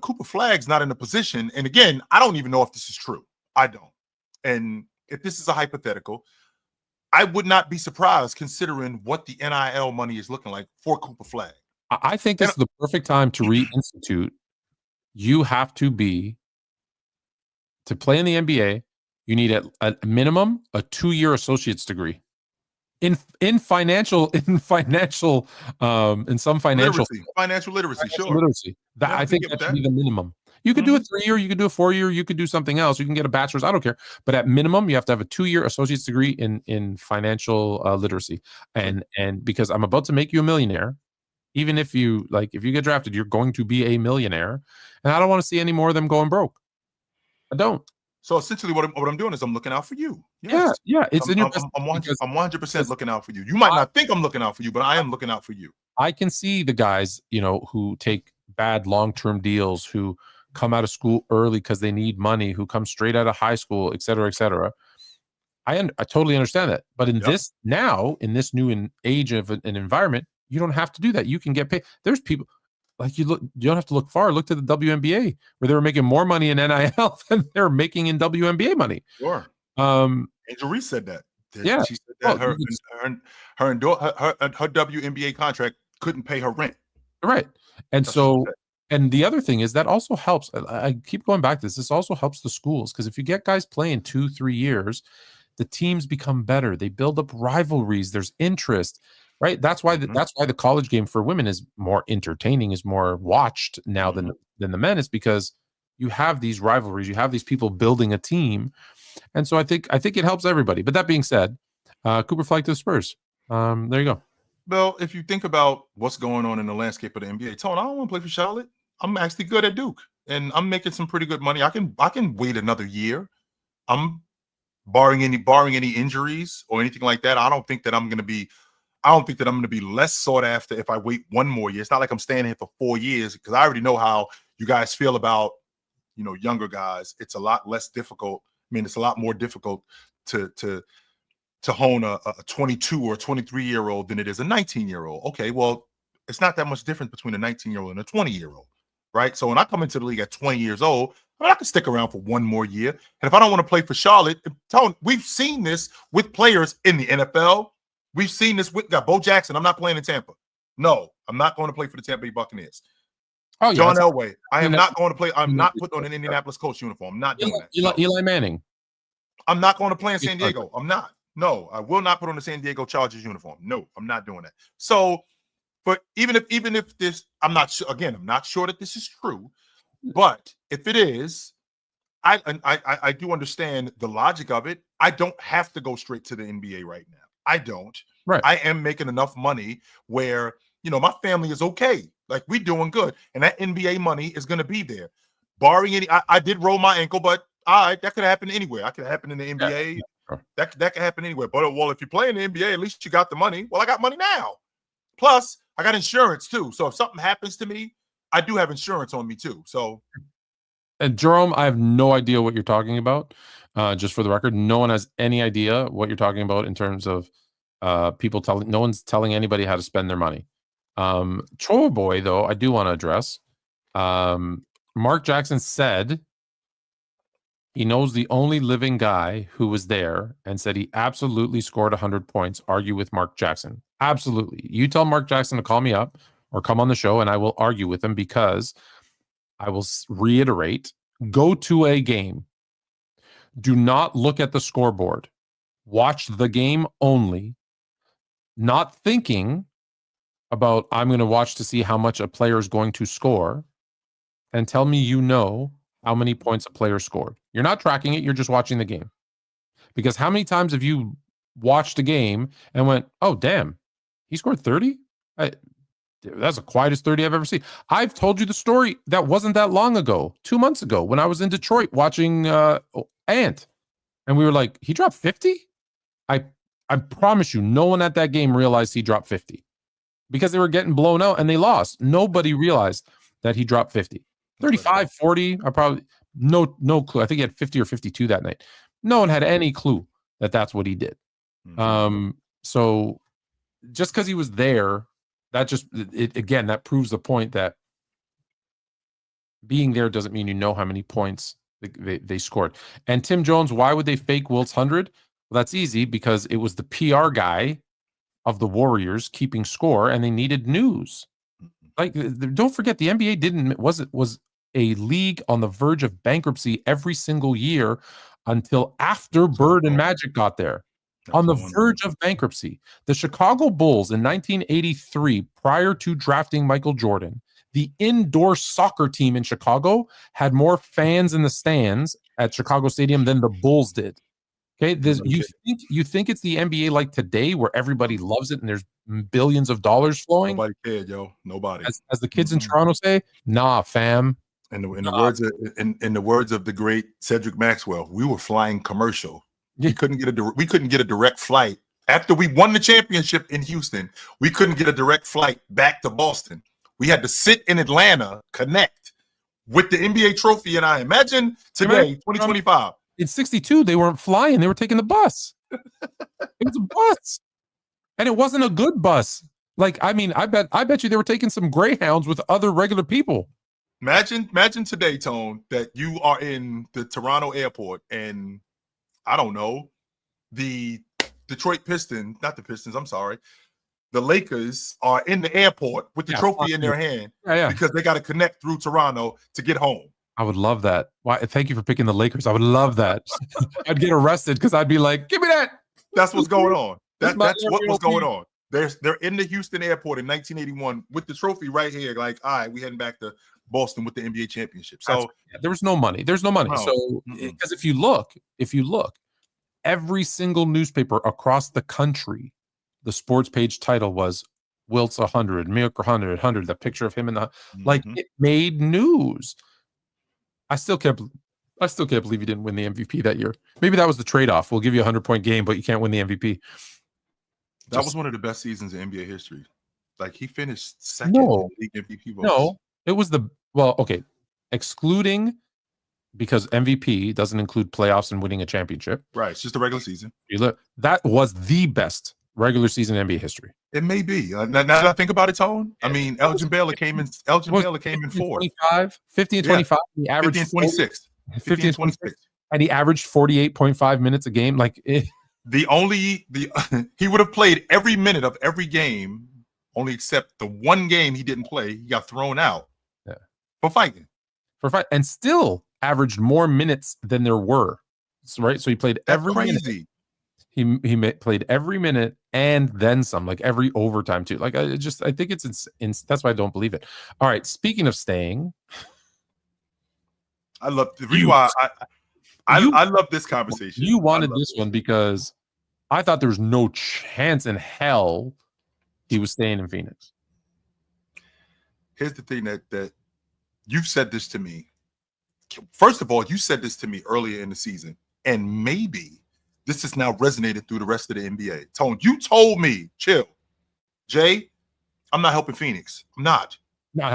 Cooper Flagg's not in a position. And again, I don't even know if this is true. I don't. And if this is a hypothetical, I would not be surprised considering what the NIL money is looking like for Cooper Flagg. I think this is the perfect time to reinstitute. You have to play in the NBA, you need at minimum a 2-year associate's degree. In some financial literacy, sure. Literacy. I think that should be the minimum. You could do a 3-year, you could do a 4-year, you could do something else. You can get a bachelor's. I don't care. But at minimum, you have to have a 2-year associate's degree in financial literacy. And because I'm about to make you a millionaire, even if you get drafted, you're going to be a millionaire. And I don't want to see any more of them going broke. I don't. So essentially, what I'm doing is I'm looking out for you. Yes. Yeah. It's in your. I'm 100% looking out for you. You might not think I'm looking out for you, but I am looking out for you. I can see the guys, who take bad long-term deals, who come out of school early because they need money, who come straight out of high school, et cetera, et cetera. I totally understand that. But in this new age of an environment, you don't have to do that. You can get paid. There's people. You don't have to look far. Look to the WNBA, where they were making more money in NIL than they're making in WNBA money. Sure. Angel Reese said that. Yeah, she said that her WNBA contract couldn't pay her rent. Right, and and the other thing is that also helps. I keep going back to this. This also helps the schools, because if you get guys playing 2-3 years, the teams become better. They build up rivalries. There's interest. Right. That's why the college game for women is more entertaining, is more watched now than the men, is because you have these rivalries, you have these people building a team. And so I think it helps everybody. But that being said, Cooper Flagg to the Spurs. There you go. Well, if you think about what's going on in the landscape of the NBA, Tone, I don't want to play for Charlotte. I'm actually good at Duke and I'm making some pretty good money. I can wait another year. I'm barring any injuries or anything like that. I don't think that I'm going to be less sought after if I wait one more year. It's not like I'm staying here for 4 years, because I already know how you guys feel about, younger guys. It's a lot less difficult. I mean, it's a lot more difficult to hone a 22 or 23-year-old than it is a 19-year-old. Okay, well, it's not that much difference between a 19-year-old and a 20-year-old, right? So when I come into the league at 20 years old, I can stick around for one more year. And if I don't want to play for Charlotte, we've seen this with players in the NFL. We've seen this with Bo Jackson. I'm not playing in Tampa. No, I'm not going to play for the Tampa Bay Buccaneers. Oh, yeah, John Elway. I am not going to play. I'm not putting on an Indianapolis Colts uniform. I'm not doing that. Eli Manning. I'm not going to play in San Diego. I'm not. No, I will not put on the San Diego Chargers uniform. No, I'm not doing that. So, but even if this, I'm not sure. Again, I'm not sure that this is true. But if it is, I do understand the logic of it. I don't have to go straight to the NBA right now. I don't. Right. I am making enough money where, my family is okay. Like, we're doing good. And that NBA money is going to be there. Barring any, I did roll my ankle, but that could happen anywhere. That could happen in the NBA. Yeah. That could happen anywhere. But, well, if you play in the NBA, at least you got the money. Well, I got money now. Plus, I got insurance too. So if something happens to me, I do have insurance on me too. So. And Jerome, I have no idea what you're talking about. Just for the record, no one has any idea what you're talking about in terms of no one's telling anybody how to spend their money. Troll Boy, though, I do want to address. Mark Jackson said he knows the only living guy who was there and said he absolutely scored 100 points. Argue with Mark Jackson. Absolutely. You tell Mark Jackson to call me up or come on the show and I will argue with him, because I will reiterate, go to a game. Do not look at the scoreboard. Watch the game only, not thinking about, I'm going to watch to see how much a player is going to score, and tell me you know how many points a player scored. You're not tracking it. You're just watching the game. Because how many times have you watched a game and went, oh, damn, he scored 30? That's the quietest 30 I've ever seen. I've told you the story that wasn't that long ago, 2 months ago, when I was in Detroit watching Ant. And we were like, he dropped 50? I promise you, no one at that game realized he dropped 50 because they were getting blown out and they lost. Nobody realized that he dropped 50. 35, 40, I probably, no clue. I think he had 50 or 52 that night. No one had any clue that that's what he did. So just because he was there, that just, again, that proves the point that being there doesn't mean you know how many points they scored. And Tim Jones, why would they fake Wilt's 100? Well, that's easy because it was the PR guy of the Warriors keeping score, and they needed news. Like, don't forget, the NBA was a league on the verge of bankruptcy every single year until after Bird and Magic got there. On the verge of bankruptcy. The Chicago Bulls in 1983, prior to drafting Michael Jordan, the indoor soccer team in Chicago had more fans in the stands at Chicago Stadium than the Bulls did. Okay, you think it's the NBA like today where everybody loves it and there's billions of dollars flowing? Nobody cared, yo. Nobody. As the kids in Toronto say, nah, fam. In the words of the great Cedric Maxwell, we were flying commercial. We couldn't get a direct flight after we won the championship in Houston. We couldn't get a direct flight back to Boston. We had to sit in Atlanta, connect with the NBA trophy. And I imagine today, 2025. In 62, they weren't flying. They were taking the bus. It was a bus. And it wasn't a good bus. Like, I mean, I bet you they were taking some Greyhounds with other regular people. Imagine today, Tone, that you are in the Toronto airport and I don't know, the Detroit Pistons, not the Pistons, I'm sorry. The Lakers are in the airport with the trophy in their hand because they got to connect through Toronto to get home. I would love that. Why? Thank you for picking the Lakers. I would love that. I'd get arrested because I'd be like, give me that. That's what's going on. That's what was going on. They're in the Houston airport in 1981 with the trophy right here. Like, all right, we heading back to Boston with the NBA championship. So there was no money. There's no money. No. So because if you look, every single newspaper across the country, the sports page title was Wilt's 100, Miracle 100, the picture of him in the like it made news. I still can't believe you didn't win the MVP that year. Maybe that was the trade-off. We'll give you a 100-point game, but you can't win the MVP. That was one of the best seasons in NBA history. Like he finished second in the league MVP votes. No, it was excluding because MVP doesn't include playoffs and winning a championship. Right, it's just the regular season. That was the best regular season in NBA history. It may be. Now that I think about it, Tone, I mean, Elgin Baylor came in fourth. 50 and 25. He averaged 50 and 26. 50 and 26. And he averaged 48.5 minutes a game. Like he would have played every minute of every game, only except the one game he didn't play. He got thrown out for fighting. And still averaged more minutes than there were. Right? So he played every minute. He played every minute and then some, like every overtime too. Like I think it's that's why I don't believe it. All right. Speaking of staying, I love the reason why I love this conversation. You wanted this one because I thought there was no chance in hell he was staying in Phoenix. Here's the thing that you've said this to me. First of all, you said this to me earlier in the season, and maybe this has now resonated through the rest of the NBA. Tone, you told me, chill. Jay, I'm not helping Phoenix. I'm not. Not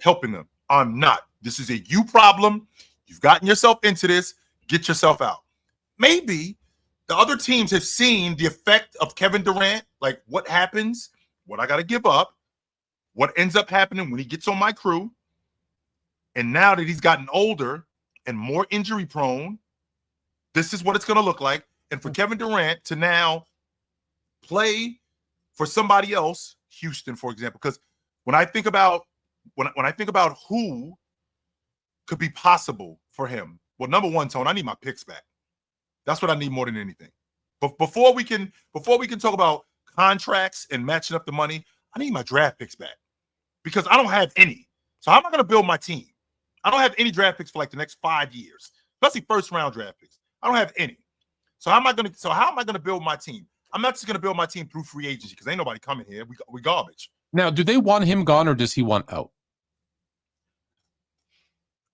helping them. I'm not. This is a you problem. You've gotten yourself into this. Get yourself out. Maybe the other teams have seen the effect of Kevin Durant, like what happens, what I got to give up, what ends up happening when he gets on my crew. And now that he's gotten older and more injury prone, this is what it's going to look like. And for Kevin Durant to now play for somebody else, Houston, for example, because when I think about who could be possible for him, well, number one, Tone, I need my picks back. That's what I need more than anything. But before we can talk about contracts and matching up the money, I need my draft picks back because I don't have any. So how am I going to build my team? I don't have any draft picks for like the next 5 years, especially first round draft picks. I don't have any. So how am I going to build my team? I'm not just going to build my team through free agency because ain't nobody coming here. We garbage. Now, do they want him gone or does he want out?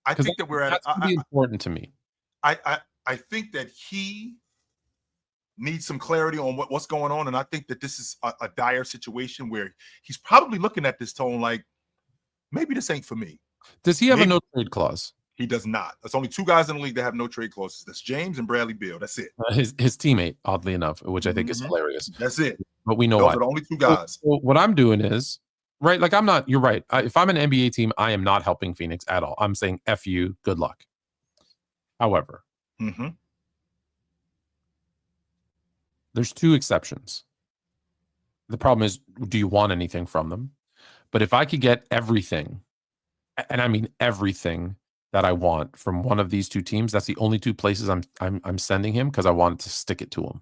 I think that we're at. That's important to me. I think that he needs some clarity on what's going on, and I think that this is a dire situation where he's probably looking at this tone like, maybe this ain't for me. Does he have a no trade clause? He does not. There's only 2 guys in the league that have no trade clauses. That's James and Bradley Beal. That's it. His teammate, oddly enough, which I think is hilarious. That's it. But we know Those why. are the only 2 guys. So what I'm doing is, right, like I'm not, you're right. If I'm an NBA team, I am not helping Phoenix at all. I'm saying F you, good luck. However, there's 2 exceptions. The problem is, do you want anything from them? But if I could get everything, and I mean everything that I want from one of these 2 teams, that's the only 2 places I'm sending him because I want to stick it to him.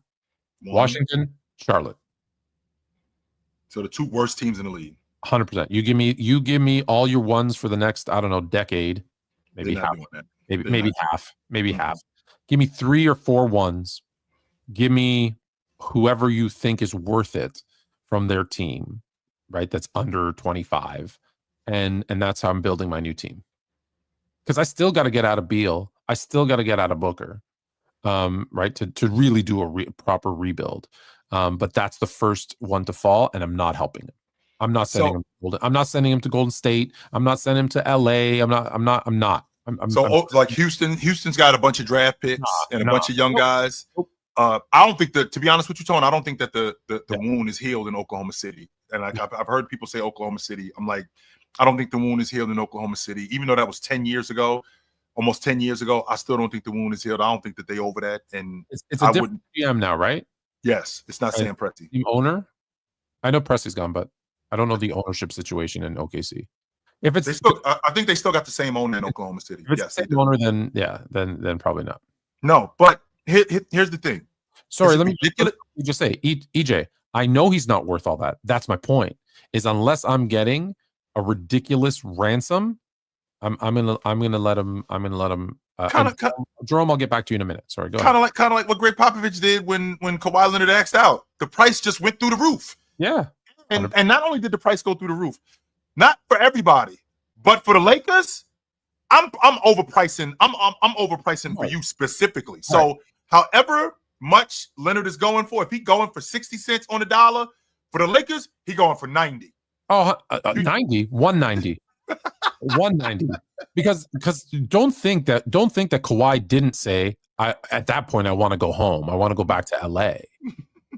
Washington, Charlotte. So the 2 worst teams in the league. 100%. You give me all your ones for the next, I don't know, decade, maybe half, maybe half. Give me 3 or 4 ones. Give me whoever you think is worth it from their team, right? That's under 25, and that's how I'm building my new team. Because I still got to get out of Beal. I still got to get out of Booker, right? To really do a proper rebuild. But that's the first one to fall, and I'm not helping him. I'm not sending him to Golden. I'm not sending him to Golden State. I'm not sending him to LA. I'm not. Like Houston's got a bunch of draft picks and a bunch of young guys. I don't think that, to be honest with you, Tone, I don't think that the wound is healed in Oklahoma City. And like I've heard people say Oklahoma City. I'm like, I don't think the wound is healed in Oklahoma City. Even though that was 10 years ago, almost 10 years ago, I still don't think the wound is healed. I don't think that they over that. And it's a different GM now, right? Yes, it's not Sam Presti. Team owner? I know Presti's gone, but I don't know the ownership situation in OKC. If it's I think they still got the same owner in Oklahoma City. If it's the same owner, then probably not. No, but here's the thing. Sorry, let me just say, EJ, I know he's not worth all that. That's my point. Is unless I'm getting a ridiculous ransom, I'm gonna let him. Jerome, I'll get back to you in a minute. Sorry, go ahead. Kind of like what Greg Popovich did when Kawhi Leonard asked out. The price just went through the roof. Yeah, and not only did the price go through the roof, not for everybody, but for the Lakers, I'm overpricing. I'm overpricing for you specifically. So, however much Leonard is going for, if he going for 60 cents on the dollar, for the Lakers, he going for 90. Oh, 90, 190. 190. Because don't think that Kawhi didn't say, at that point I want to go home. I want to go back to LA.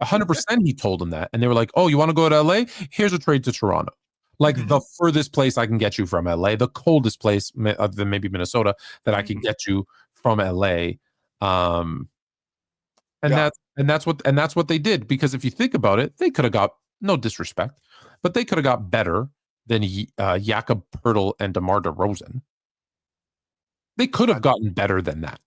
100% he told him that. And they were like, "Oh, you want to go to LA? Here's a trade to Toronto." Like the furthest place I can get you from LA, the coldest place other than maybe Minnesota that I can get you from LA. That's what they did, because if you think about it, they could have got, no disrespect, but they could have got better than Jakob Poeltl and DeMar DeRozan. They could have gotten better than that.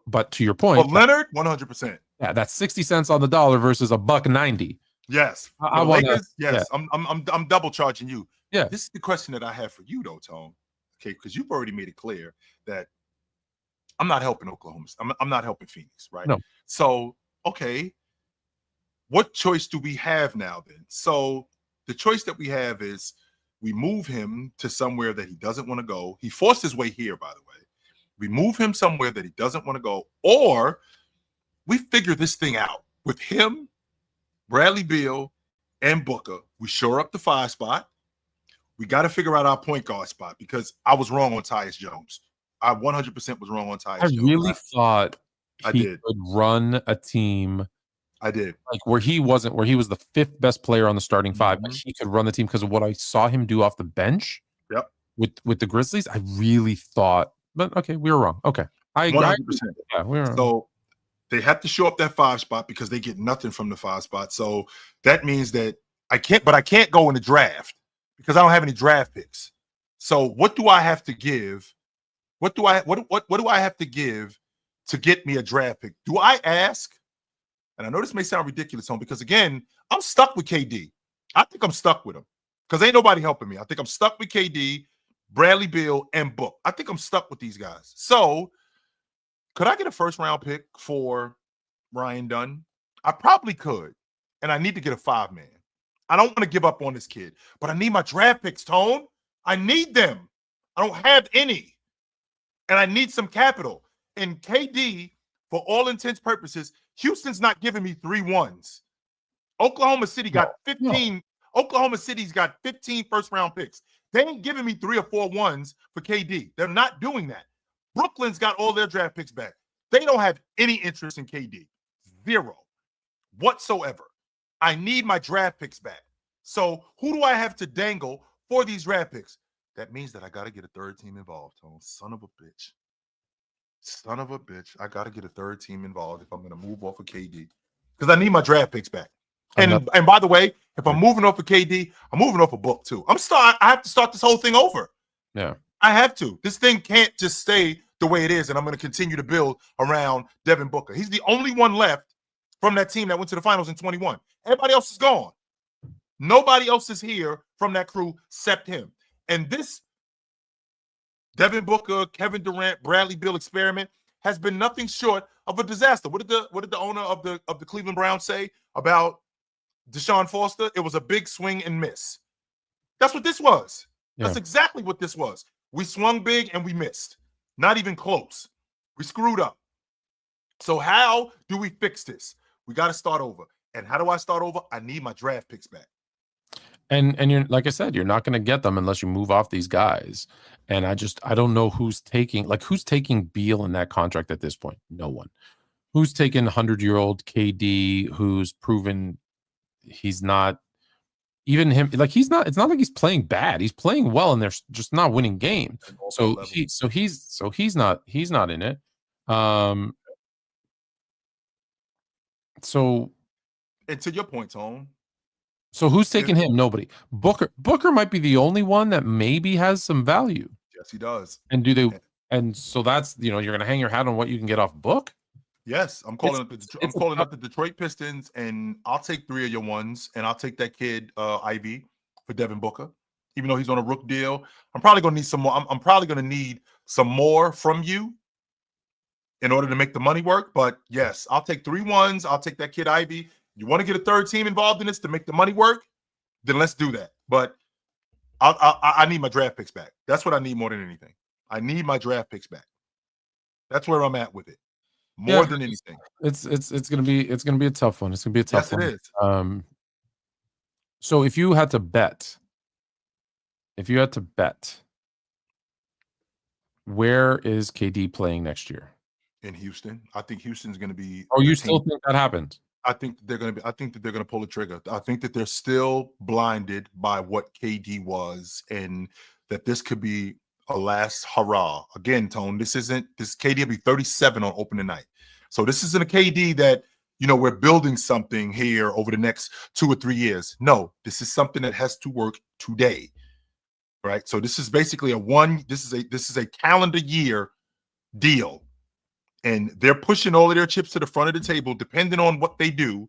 But to your point, well, Leonard, 100%. Yeah, that's 60 cents on the dollar versus $1.90. Yes, I want Lakers. Yes, yeah. I'm double charging you. Yeah, this is the question that I have for you, though, Tone. Okay, because you've already made it clear that I'm not helping Oklahoma. I'm not helping Phoenix, right? No. So, okay, what choice do we have now then? So the choice that we have is we move him to somewhere that he doesn't want to go. He forced his way here, by the way. We move him somewhere that he doesn't want to go, or we figure this thing out with him, Bradley Beal, and Booker. We shore up the 5 spot. We got to figure out our point guard spot, because I was wrong on Tyus Jones. I 100% was wrong on Tyus Jones. I really thought he did. could run a team. I did. Like where he was the 5th best player on the starting 5, but he could run the team because of what I saw him do off the bench. Yep. With the Grizzlies, I really thought, but okay, we were wrong. Okay. I 100%. Yeah, we were wrong. So they have to show up that 5 spot because they get nothing from the 5 spot. So that means that I can't go in the draft because I don't have any draft picks. So what do I have to give? What do I have to give to get me a draft pick. Do I ask? And I know this may sound ridiculous, home, because again, I'm stuck with KD. I think I'm stuck with him because ain't nobody helping me. I think I'm stuck with KD, Bradley Beal, and Book. I think I'm stuck with these guys. So could I get a first-round pick for Ryan Dunn? I probably could. And I need to get a 5-man. I don't want to give up on this kid, but I need my draft picks, Tone. I need them. I don't have any. And I need some capital. And KD, for all intents purposes, Houston's not giving me 3 1s. Oklahoma City got 15. Oklahoma City's got 15 first-round picks. They ain't giving me 3 or 4 1s for KD. They're not doing that. Brooklyn's got all their draft picks back. They don't have any interest in KD. 0 whatsoever. I need my draft picks back. So who do I have to dangle for these draft picks? That means that I got to get a third team involved, Tone. Son of a bitch. Son of a bitch. I got to get a third team involved if I'm going to move off of KD. Because I need my draft picks back. And by the way, if I'm moving off of KD, I'm moving off a Book too. I have to start this whole thing over. Yeah. I have to. This thing can't just stay the way it is, and I'm going to continue to build around Devin Booker. He's the only one left from that team that went to the finals in 21. Everybody else is gone. Nobody else is here from that crew except him. And this Devin Booker, Kevin Durant, Bradley Beal experiment has been nothing short of a disaster. What did the owner of the Cleveland Browns say about Deshaun Foster? It was a big swing and miss. That's what this was. Yeah. That's exactly what this was. We swung big and we missed. Not even close. We screwed up. So how do we fix this? We got to start over. And how do I start over? I need my draft picks back. And you're, like I said, you're not going to get them unless you move off these guys. And I don't know who's taking Beal in that contract at this point. No one. Who's taking 100-year-old KD, who's proven he's not even him. Like it's not like he's playing bad. He's playing well, and they're just not winning games. So he's not in it. So, and to your point, Tone. So who's taking him? Nobody. Booker might be the only one that maybe has some value. Yes, he does. And so that's, you're going to hang your hat on what you can get off Book? Yes, I'm calling up the Detroit Pistons, and I'll take 3 of your ones, and I'll take that kid Ivy for Devin Booker, even though he's on a rook deal. I'm probably going to need some more. I'm probably going to need some more from you in order to make the money work. But yes, I'll take 3 1s. I'll take that kid Ivy. You want to get a third team involved in this to make the money work? Then let's do that. But I need my draft picks back. That's what I need more than anything. I need my draft picks back. That's where I'm at with it. More than anything. It's gonna be a tough one. It's gonna be a tough one. Yes, it is. So if you had to bet, where is KD playing next year? In Houston. I think Houston's gonna be. Oh, you still think that happens? I think that they're going to pull the trigger. I think that they're still blinded by what KD was, and that this could be a last hurrah. Again, Tone, this KD will be 37 on opening night. So this isn't a KD that, we're building something here over the next 2 or 3 years. No, this is something that has to work today. Right? So this is basically this is a calendar year deal. And they're pushing all of their chips to the front of the table, depending on what they do.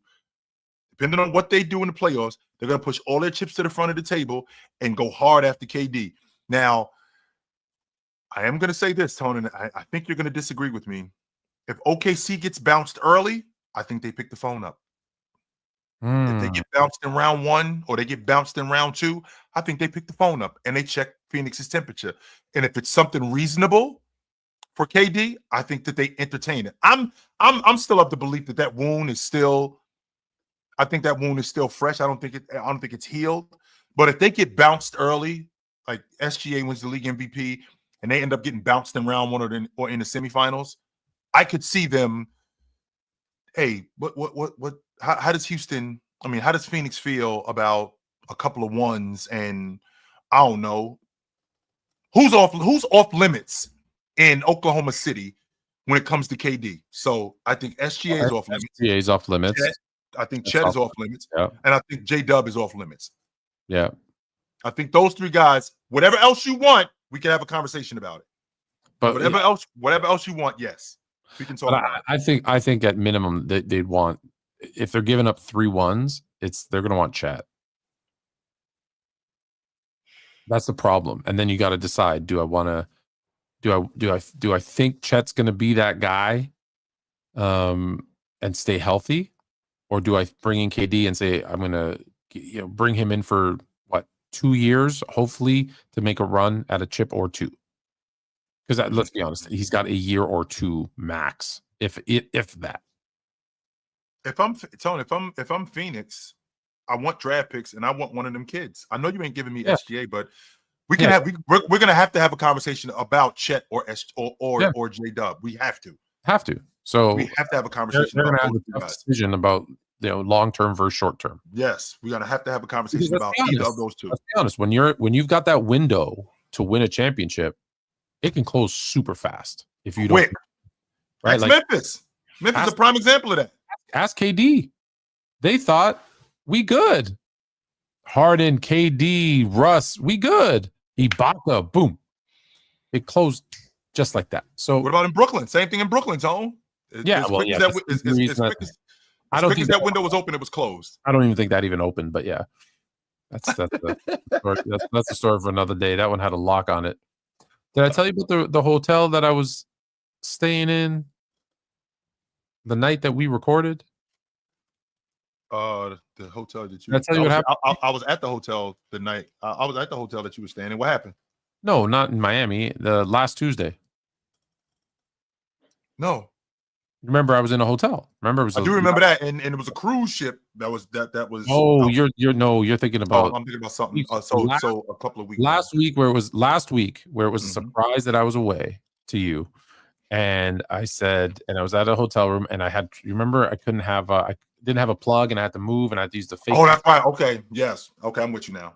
Depending on what they do in the playoffs, they're going to push all their chips to the front of the table and go hard after KD. Now, I am going to say this, Tony, and I think you're going to disagree with me. If OKC gets bounced early, I think they pick the phone up. If they get bounced in round 1 or they get bounced in round 2, I think they pick the phone up and they check Phoenix's temperature. And if it's something reasonable for KD, I think that they entertain it. I'm still of the belief that wound is still. I think that wound is still fresh. I don't think it's healed. But if they get bounced early, like SGA wins the league MVP, and they end up getting bounced in round 1 or in the semifinals, I could see them. Hey, what? How does Houston? I mean, how does Phoenix feel about a couple of 1s? And I don't know who's off limits in Oklahoma City when it comes to KD. So I think SGA is off limits. SGA is off limits. I think Chet is off limits. Yeah. And I think J-Dub is off limits. Yeah. I think those 3 guys, whatever else you want, we can have a conversation about it. But whatever else you want, yes. We can talk But about it. I think at minimum they'd want, if they're giving up 3 1s, they're gonna want Chet. That's the problem. And then you got to decide: do I think Chet's gonna be that guy, and stay healthy, or do I bring in KD and say I'm gonna bring him in for what, 2 years, hopefully to make a run at a chip or 2? Because let's be honest, he's got a year or 2 max, if that. If I'm Phoenix, I want draft picks and I want one of them kids. I know you ain't giving me SGA, but we can we're gonna have to have a conversation about Chet or J Dub. We have to. So we have to have a conversation. They're gonna have a tough decision about long term versus short term. Yes, we're gonna have to have a conversation about either of those two. Let's be honest, when you've got that window to win a championship, it can close super fast if you don't. Right, like Memphis. Memphis is a prime example of that. Ask KD. They thought we good. Harden, KD, Russ, we good. Ibaka, boom. It closed just like that. So what about in Brooklyn? Same thing in Brooklyn, Tone. As quick as that window was open, it was closed. I don't even think that even opened, but yeah. That's the story for another day. That one had a lock on it. Did I tell you about the hotel that I was staying in the night that we recorded? The hotel that you. Did I tell you what happened? I was at the hotel the night. I was at the hotel that you were staying in. What happened? No, not in Miami. The last Tuesday. No. Remember, I was in a hotel. Remember, I do remember that, and it was a cruise ship that was. Oh, you're thinking about. I'm thinking about something. So a couple of weeks. Last week, where it was a surprise that I was away to you, and I said, and I was at a hotel room, and I had. Remember, I didn't have a plug, and I had to move, and I had to use the fake. Oh, that's right. Okay, yes. Okay, I'm with you now.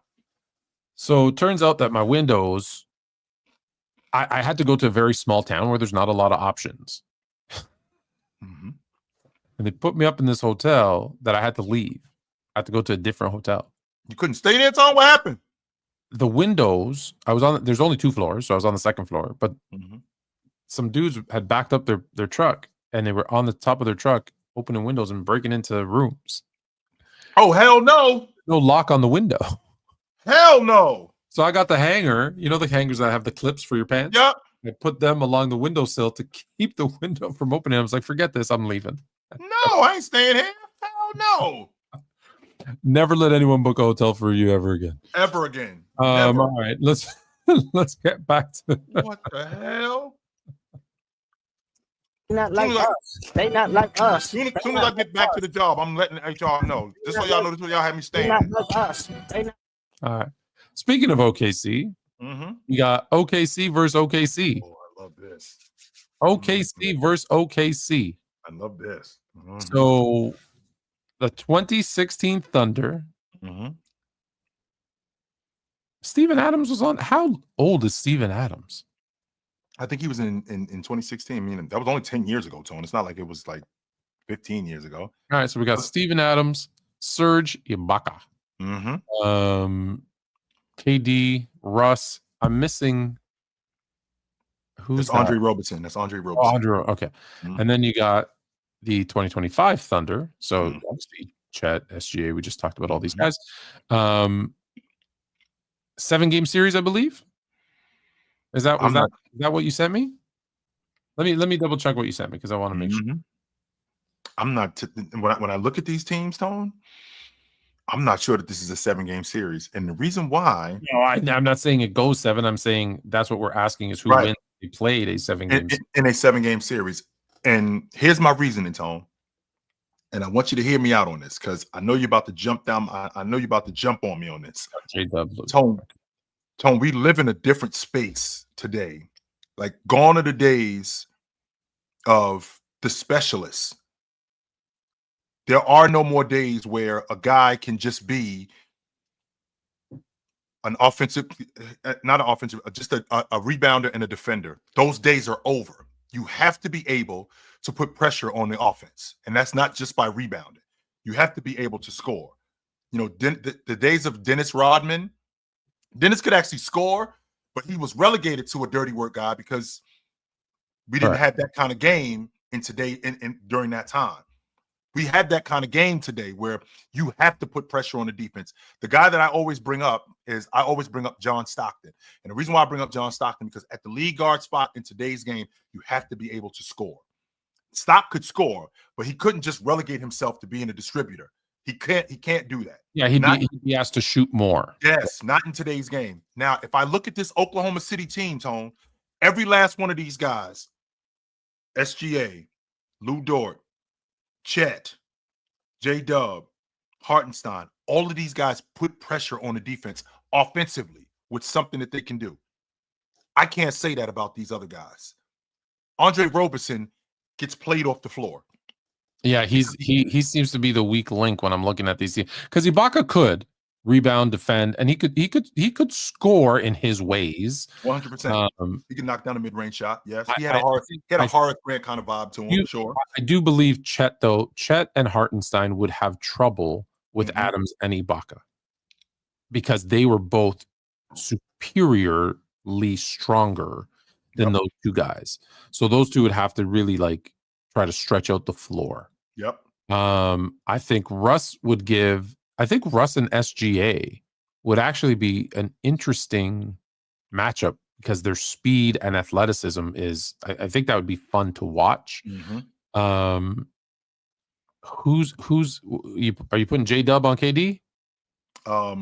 So it turns out that my windows, I had to go to a very small town where there's not a lot of options. And they put me up in this hotel that I had to leave. I had to go to a different hotel. You couldn't stay there, Tom? What happened? The windows, there's only 2 floors, so I was on the second floor, but some dudes had backed up their truck, and they were on the top of their truck opening windows and breaking into rooms. Oh, hell no. No lock on the window. Hell no. So I got the hanger, the hangers that have the clips for your pants? Yep. I put them along the windowsill to keep the window from opening. I was like, forget this, I'm leaving. No, I ain't staying here. Hell no. Never let anyone book a hotel for you ever again. Ever again. All right, let's get back to what the hell? Not like us. They not like us. Soon as I get back to the job, I'm letting HR know. Just so y'all know, this is where y'all have me staying. Not like us. All right. Speaking of OKC, we got OKC versus OKC. Oh, I love this. OKC versus OKC. I love this. So the 2016 Thunder. Steven Adams was on. How old is Steven Adams? I think he was in 2016. I mean, that was only 10 years ago, Tone. It's not like it was like 15 years ago. All right, so we got Steven Adams, Serge Ibaka, KD, Russ. I'm missing. Who's Andre Robertson? That's Andre Robertson. Oh, Andre, okay. And then you got the 2025 Thunder. So obviously Chet, SGA. We just talked about all these guys. 7-game series, I believe. Is that what you sent me? Let me double check what you sent me because I want to make sure. I'm not when I look at these teams, Tone, I'm not sure that this is a 7-game series, and the reason why. No, I'm not saying it goes 7. I'm saying that's what we're asking is who wins. They played a 7-game in a 7-game series, and here's my reasoning, Tone. And I want you to hear me out on this because I know you're about to jump down. I know you're about to jump on me on this. Tone, we live in a different space today. Like, gone are the days of the specialists. There are no more days where a guy can just be an offensive, not an offensive, just a rebounder and a defender. Those days are over. You have to be able to put pressure on the offense. And that's not just by rebounding. You have to be able to score. The days of Dennis Rodman, Dennis could actually score, but he was relegated to a dirty work guy because we didn't have that kind of game during that time. We had that kind of game today where you have to put pressure on the defense. The guy that I always bring up John Stockton. And the reason why I bring up John Stockton, because at the lead guard spot in today's game, you have to be able to score. Stock could score, but he couldn't just relegate himself to being a distributor. He can't do that. Yeah, he'd be asked to shoot more. Yes, not in today's game. Now, if I look at this Oklahoma City team, Tone, every last one of these guys, SGA, Lou Dort, Chet, J-Dub, Hartenstein, all of these guys put pressure on the defense offensively with something that they can do. I can't say that about these other guys. Andre Roberson gets played off the floor. Yeah, he seems to be the weak link when I'm looking at these teams, because Ibaka could rebound, defend, and he could score in his ways. 100%. He can knock down a mid-range shot. Yes, he had a Horace Grant kind of vibe to him. Sure, I do believe Chet and Hartenstein would have trouble with Adams and Ibaka, because they were both superiorly stronger than those two guys. So those two would have to really try to stretch out the floor. Yep. I think Russ and SGA would actually be an interesting matchup, because their speed and athleticism is, I think that would be fun to watch. Are you putting J-Dub on KD? Or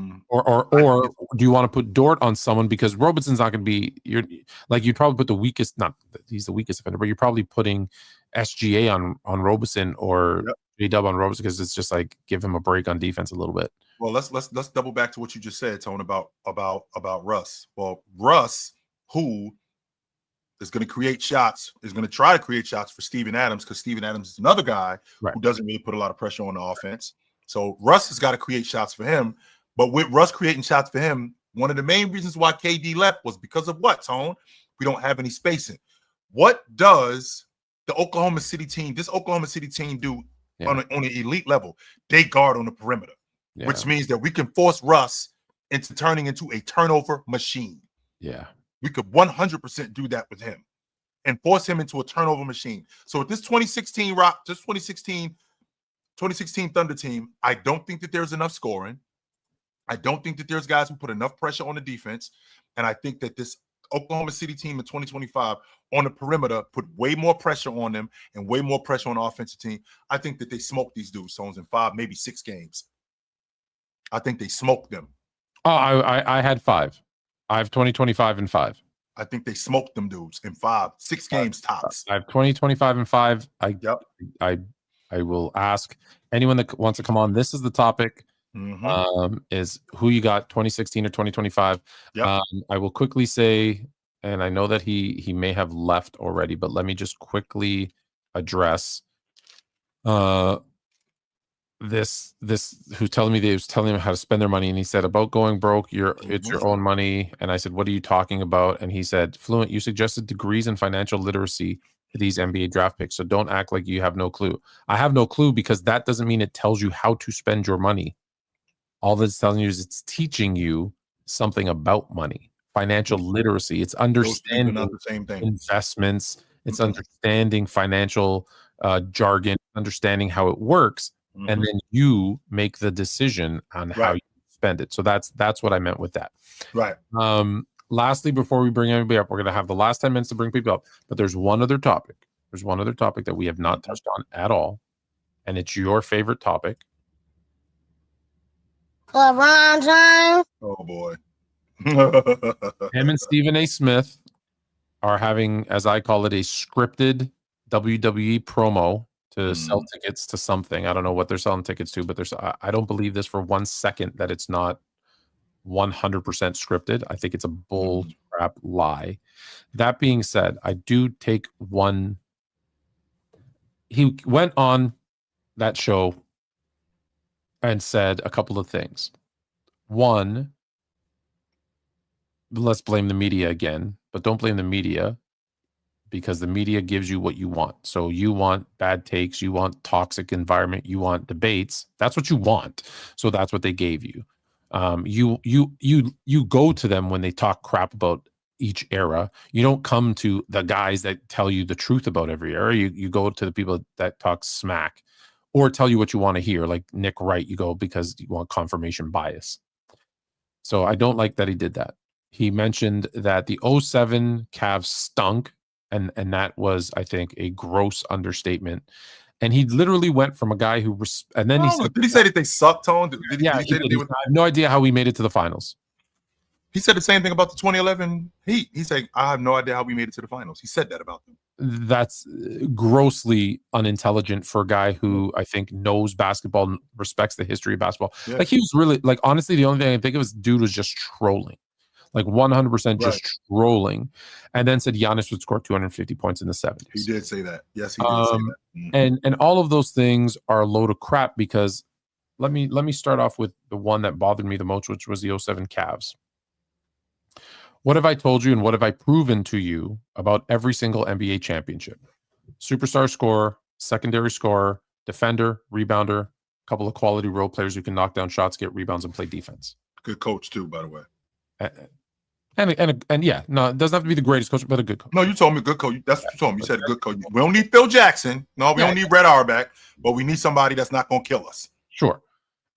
do you want to put Dort on someone, because Robinson's not going to be you'd probably put the weakest, not that he's the weakest offender, but you're probably putting SGA on Robinson or J-Dub on Robinson, because it's just give him a break on defense a little bit. Well, let's double back to what you just said, Tone, about Russ. Well, Russ, who is going to create shots, is going to try to create shots for Steven Adams, because Steven Adams is another guy who doesn't really put a lot of pressure on the offense. So Russ has got to create shots for him. But with Russ creating shots for him, one of the main reasons why KD left was because of what, Tone? We don't have any spacing. What does this Oklahoma City team do on an elite level? They guard on the perimeter, which means that we can force Russ into turning into a turnover machine. Yeah. We could 100% do that with him and force him into a turnover machine. So with this 2016 Thunder team, I don't think that there's enough scoring. I don't think that there's guys who put enough pressure on the defense. And I think that this Oklahoma City team in 2025 on the perimeter put way more pressure on them and way more pressure on the offensive team. I think that they smoked these dudes, Stones, in 5, maybe 6 games. I think they smoked them. Oh, I had 5. I have 2025 and 5. I think they smoked them dudes in 5, 6 games tops. I have 2025 and 5. I will ask anyone that wants to come on. This is the topic. Is who you got, 2016 or 2025. I will quickly say, and I know that he may have left already, but let me just quickly address this who's telling me, they was telling him how to spend their money, and he said about going broke, it's your own money. And I said, what are you talking about? And he said, Fluent, you suggested degrees in financial literacy to these NBA draft picks, so don't act like you have no clue. I have no clue, because that doesn't mean it tells you how to spend your money. All that's telling you is it's teaching you something about money, financial literacy. It's understanding the same thing. Investments. It's understanding financial jargon, understanding how it works, and then you make the decision on how you spend it. So that's what I meant with that. Right. Lastly, before we bring anybody up, we're going to have the last 10 minutes to bring people up. But there's one other topic. There's one other topic that we have not touched on at all, and it's your favorite topic. LeBron James. Oh boy. Him and Stephen A. Smith are having, as I call it, a scripted WWE promo to sell tickets to something. I don't know what they're selling tickets to, but I don't believe this for 1 second that it's not 100% scripted. I think it's a bull crap lie. That being said, I do take one. He went on that show and said a couple of things. One, let's blame the media again, but don't blame the media, because the media gives you what you want. So you want bad takes, you want toxic environment, you want debates. That's what you want. So that's what they gave you. You go to them when they talk crap about each era. You don't come to the guys that tell you the truth about every era. You go to the people that talk smack or tell you what you want to hear, like Nick Wright. You go because you want confirmation bias. So I don't like that he did that. He mentioned that the 07 Cavs stunk, and that was, I think, a gross understatement. And he literally went from a guy who and then he said, did he say that they sucked, Tone? Did he say that they I have no idea how we made it to the finals. He said the same thing about the 2011 Heat. He said, I have no idea how we made it to the finals. He said that about them. That's grossly unintelligent for a guy who I think knows basketball and respects the history of basketball. Yeah. Like, he was really, like, honestly, the only thing I think of is dude was just trolling. Like 100% just trolling. And then said Giannis would score 250 points in the 70s. He did say that. Yes, he did say that. And all of those things are a load of crap, because let me start off with the one that bothered me the most, which was the 07 Cavs. What have I told you and what have I proven to you about every single NBA championship? Superstar scorer, secondary scorer, defender, rebounder, a couple of quality role players who can knock down shots, get rebounds, and play defense. Good coach too, by the way. And yeah, no, it doesn't have to be the greatest coach, but a good coach. No, you told me good coach. That's what you told me. You said a good coach. We don't need Phil Jackson. No, we don't need Red Auerbach, but we need somebody that's not going to kill us. Sure.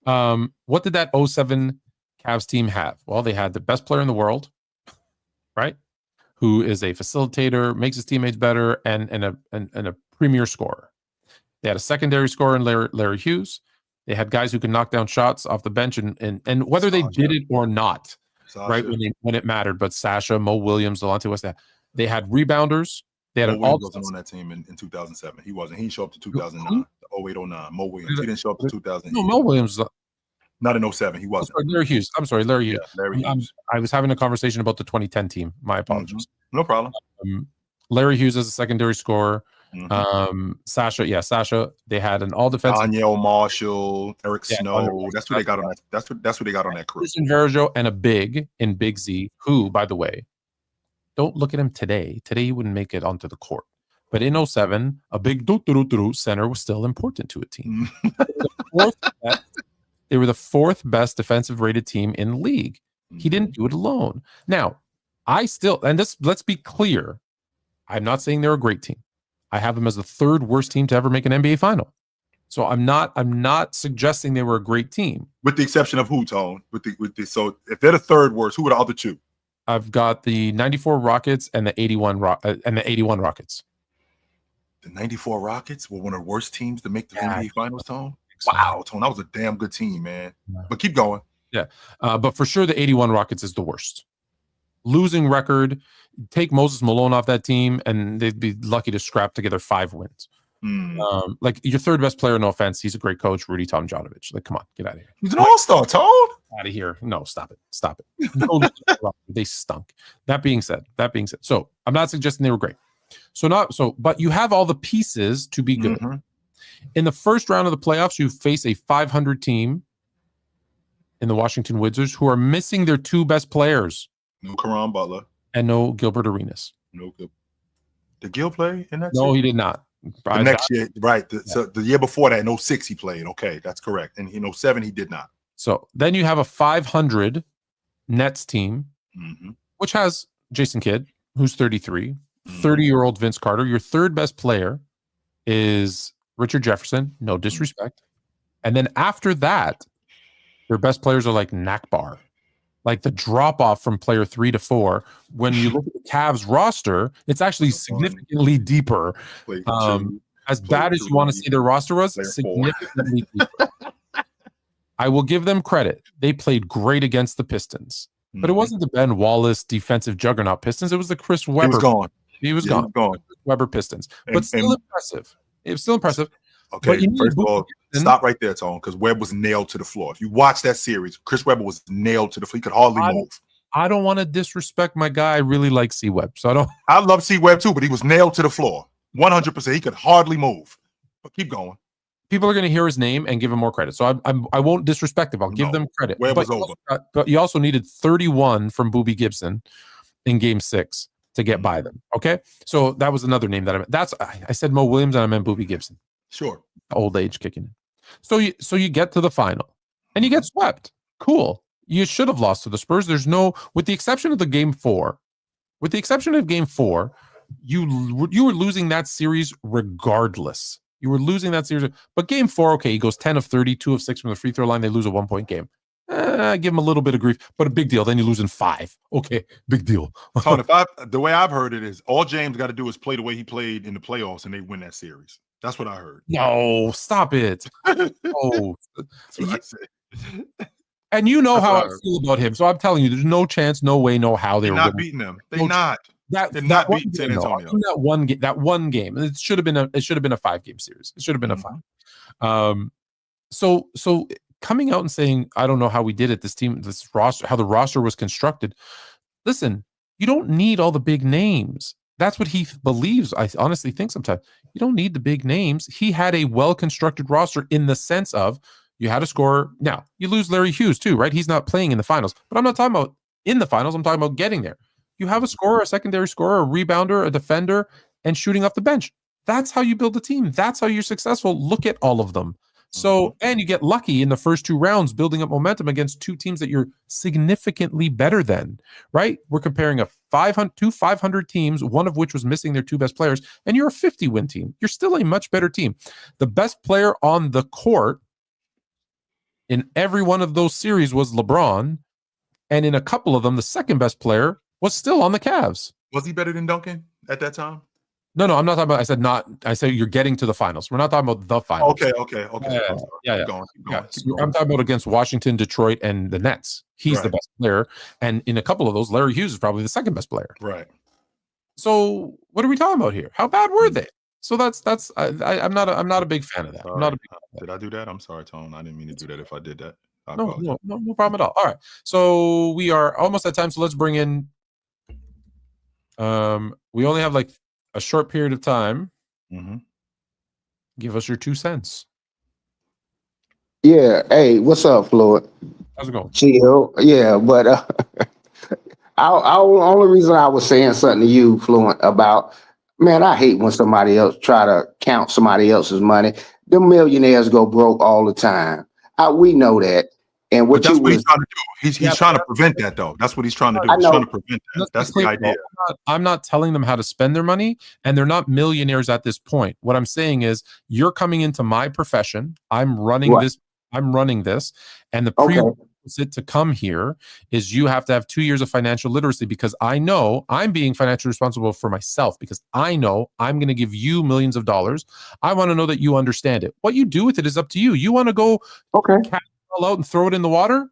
What did that 07 Cavs team have? Well, they had the best player in the world, right? Who is a facilitator, makes his teammates better, and a premier scorer. They had a secondary scorer in Larry Hughes. They had guys who could knock down shots off the bench, and whether they did it or not, right, when it mattered. But Sasha, Mo Williams, Delonte West, they had rebounders. They had Mo Williams wasn't on that team in 2007. He wasn't. He didn't show up to 2009, 08-09. Mo Williams. He didn't show up to 2008. No, Mo Williams. Not in 07. He wasn't. Larry Hughes. I'm sorry, Larry Hughes. Yeah, Larry Hughes. I was having a conversation about the 2010 team. My apologies. No problem. Larry Hughes as a secondary scorer. Sasha. They had an all defensive. Danielle Marshall, Eric Snow. That's what they got on that. That's what they got on that crew. Verjo and a big in Big Z, who, by the way, don't look at him today. Today he wouldn't make it onto the court. But in 07, a big center was still important to a team. They were the fourth best defensive rated team in the league. He didn't do it alone. Now, let's be clear. I'm not saying they're a great team. I have them as the third worst team to ever make an NBA final. So I'm not suggesting they were a great team. With the exception of who, Tone? So if they're the third worst, who are the other two? I've got the 94 Rockets and the 81 Rockets. The 94 Rockets were one of the worst teams to make the NBA finals, Tone? Wow, Tone, that was a damn good team, man. But keep going. Yeah. But for sure, the 81 Rockets is the worst. Losing record. Take Moses Malone off that team, and they'd be lucky to scrap together 5 wins. Like, your third best player, no offense, he's a great coach, Rudy Tomjanovich. Like, come on, get out of here. He's an all-star, Tone. Out of here. No, stop it. No, they stunk. That being said, so I'm not suggesting they were great. But you have all the pieces to be good. In the first round of the playoffs, you face a 500 team in the Washington Wizards who are missing their 2 best players. No Caron Butler. And no Gilbert Arenas. No Gil. Did Gil play in that? No, he did not. The next year, right? So the year before that, in 06, he played. Okay, that's correct. And in 07, he did not. So then you have a 500 Nets team, which has Jason Kidd, who's 33, 30-year-old Vince Carter. Your third best player is Richard Jefferson. No disrespect. And then after that, your best players are like Nakbar. Like, the drop off from player 3 to 4, when you look at the Cavs roster, it's actually significantly deeper. As bad as you want to say their roster was, significantly deeper. I will give them credit. They played great against the Pistons, but it wasn't the Ben Wallace defensive juggernaut Pistons. It was the Chris Webber. He was gone. Webber Pistons, but still impressive. It was still impressive. Okay, first of all, stop right there, Tone, because Webb was nailed to the floor. If you watch that series, Chris Webber was nailed to the floor. He could hardly move. I don't want to disrespect my guy. I really like C Webb, so I don't. I love C Webb too, but he was nailed to the floor, 100%. He could hardly move. But keep going. People are going to hear his name and give him more credit, so I won't disrespect him. I'll give them credit. Webb was over. But you also needed 31 from Boobie Gibson in Game 6 to get by them. Okay, so that was another name that I meant. I said Mo Williams and I meant Boobie Gibson. Sure. Old age kicking in. So you get to the final and you get swept. Cool. You should have lost to the Spurs. With the exception of the Game 4, with the exception of game 4, you were losing that series regardless. You were losing that series. But game 4, okay, he goes 10 of 30, 2 of 6 from the free throw line. They lose a 1-point game. Give him a little bit of grief, but a big deal. Then you lose in 5. Okay, big deal. Tony, the way I've heard it is all James got to do is play the way he played in the playoffs, and they win that series. That's what I heard. No, stop it. Oh, That's what I said. And you know That's how what I I heard. feel about him. So I'm telling you, there's no chance, no way, no how They're were not gonna- beating them. No They're not. They're not one beating San game, though. Antonio. That one game. It should have been a 5-game series. It should have been a 5. So coming out and saying, I don't know how we did it, this team, this roster, how the roster was constructed. Listen, you don't need all the big names. That's what he believes. I honestly think sometimes you don't need the big names. He had a well-constructed roster in the sense of you had a scorer. Now, you lose Larry Hughes too, right? He's not playing in the finals. But I'm not talking about in the finals. I'm talking about getting there. You have a scorer, a secondary scorer, a rebounder, a defender, and shooting off the bench. That's how you build a team. That's how you're successful. Look at all of them. So, and you get lucky in the first 2 rounds, building up momentum against 2 teams that you're significantly better than, right? We're comparing two 500 teams, one of which was missing their 2 best players, and you're a 50-win team. You're still a much better team. The best player on the court in every one of those series was LeBron, and in a couple of them, the second best player was still on the Cavs. Was he better than Duncan at that time? No, I'm not talking about. I said you're getting to the finals. We're not talking about the finals. Okay. Yeah. Keep going. I'm talking about against Washington, Detroit, and the Nets. He's the best player, and in a couple of those, Larry Hughes is probably the second best player. Right. So what are we talking about here? How bad were they? So I'm not a big fan of that. Sorry. I'm not a big fan of that. Did I do that? I'm sorry, Tone. I didn't mean to do that. If I did that, No problem at all. All right, so we are almost at time. So let's bring in. We only have like a short period of time. Give us your 2 cents. Yeah. Hey, what's up, Fluent? How's it going? Chill. Yeah, but only reason I was saying something to you, Fluent, about, man, I hate when somebody else try to count somebody else's money. The millionaires go broke all the time. We know that. And But that's what he's trying to do. He's trying to prevent that, though. That's what he's trying to do. He's trying to prevent that. That's the idea. I'm not telling them how to spend their money, and they're not millionaires at this point. What I'm saying is, you're coming into my profession. I'm running this. And the prerequisite to come here is you have to have 2 years of financial literacy, because I know I'm being financially responsible for myself, because I know I'm going to give you millions of dollars. I want to know that you understand it. What you do with it is up to you. You want to go out and throw it in the water?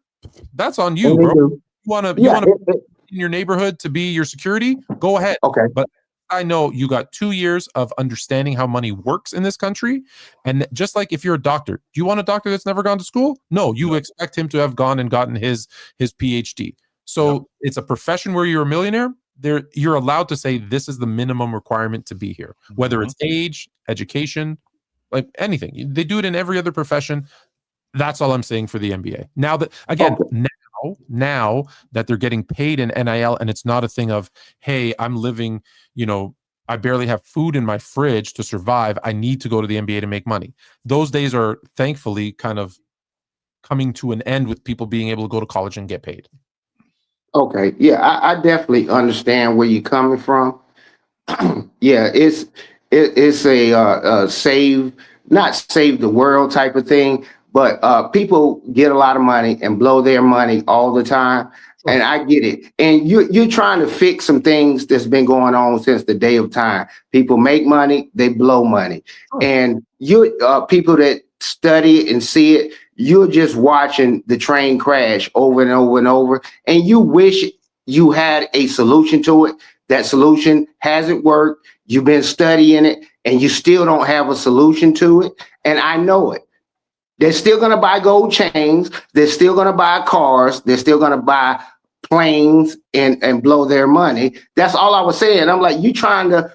That's on you, bro. You want to in your neighborhood to be your security? Go ahead. Okay. But I know you got 2 years of understanding how money works in this country. And just like if you're a doctor, do you want a doctor that's never gone to school? No, you expect him to have gone and gotten his PhD. So it's a profession where you're a millionaire. You're allowed to say this is the minimum requirement to be here, whether it's age, education, like anything. They do it in every other profession. That's all I'm saying for the NBA. Now that, again, now that they're getting paid in NIL, and it's not a thing of, hey, I'm living, I barely have food in my fridge to survive. I need to go to the NBA to make money. Those days are thankfully kind of coming to an end with people being able to go to college and get paid. Okay. Yeah, I definitely understand where you're coming from. Yeah, it's a not save the world type of thing. But people get a lot of money and blow their money all the time. And I get it. And you're trying to fix some things that's been going on since the day of time. People make money, they blow money. And you people that study and see it, you're just watching the train crash over and over and over. And you wish you had a solution to it. That solution hasn't worked. You've been studying it and you still don't have a solution to it. And I know it. They're still going to buy gold chains. They're still going to buy cars. They're still going to buy planes and blow their money. That's all I was saying. I'm like, you trying to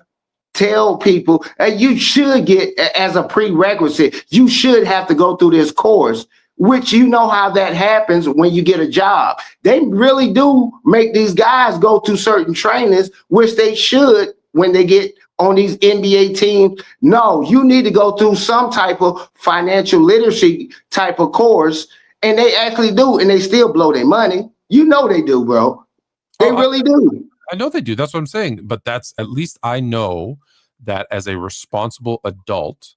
tell people you should get, as a prerequisite, you should have to go through this course, which you know how that happens when you get a job. They really do make these guys go through certain trainings, which they should when they get on these NBA teams. No, you need to go through some type of financial literacy type of course, and they actually do, and they still blow their money. You know they do, bro. They really do. I know they do. That's what I'm saying. But that's at least I know that as a responsible adult,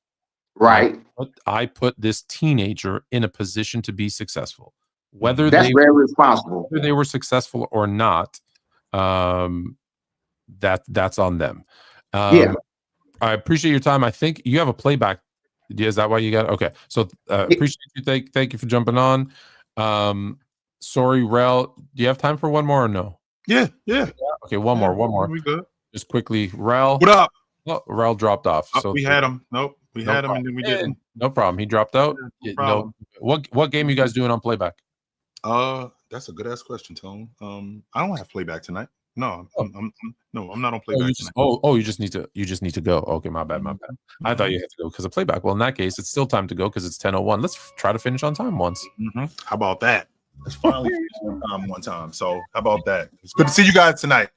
Right. I put this teenager in a position to be successful. That's very responsible. Whether they were successful or not, that's on them. Yeah. I appreciate your time. I think you have a playback. Is that why you got? Okay. So appreciate you. Thank you for jumping on. Sorry, Rel. Do you have time for one more or no? Yeah. Okay, one more. We good. Just quickly, Rel. What up? Oh, Rel dropped off. Oh, So we had him. Nope. We had him and then we didn't. No problem. He dropped out. No problem. What game you guys doing on playback? That's a good ass question, Tone. I don't have playback tonight. No, I'm not on playback tonight. You just need to go. Okay, my bad. I thought you had to go because of playback. Well, in that case, it's still time to go because it's 10:01. Let's try to finish on time once. How about that? Let's finally finish on time one time. So how about that? It's good to see you guys tonight.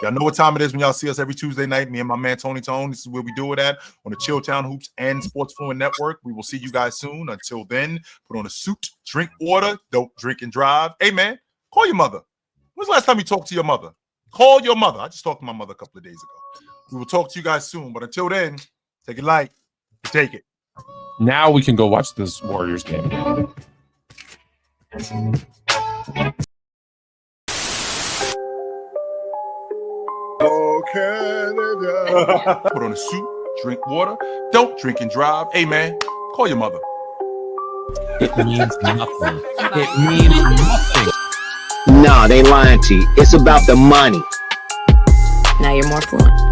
Y'all know what time it is when y'all see us every Tuesday night. Me and my man Tony Tone. This is where we do it at on the Chilltown Hoops and Sports Fluent Network. We will see you guys soon. Until then, put on a suit, drink water, don't drink and drive. Hey man, call your mother. When's the last time you talked to your mother? Call your mother. I just talked to my mother a couple of days ago. We will talk to you guys soon. But until then, take it light. Take it. Now we can go watch this Warriors game. Oh, Canada. Put on a suit, drink water, don't drink and drive. Hey man, call your mother. It means nothing. It means nothing. Nah, they lying to you. It's about the money. Now you're more fluent.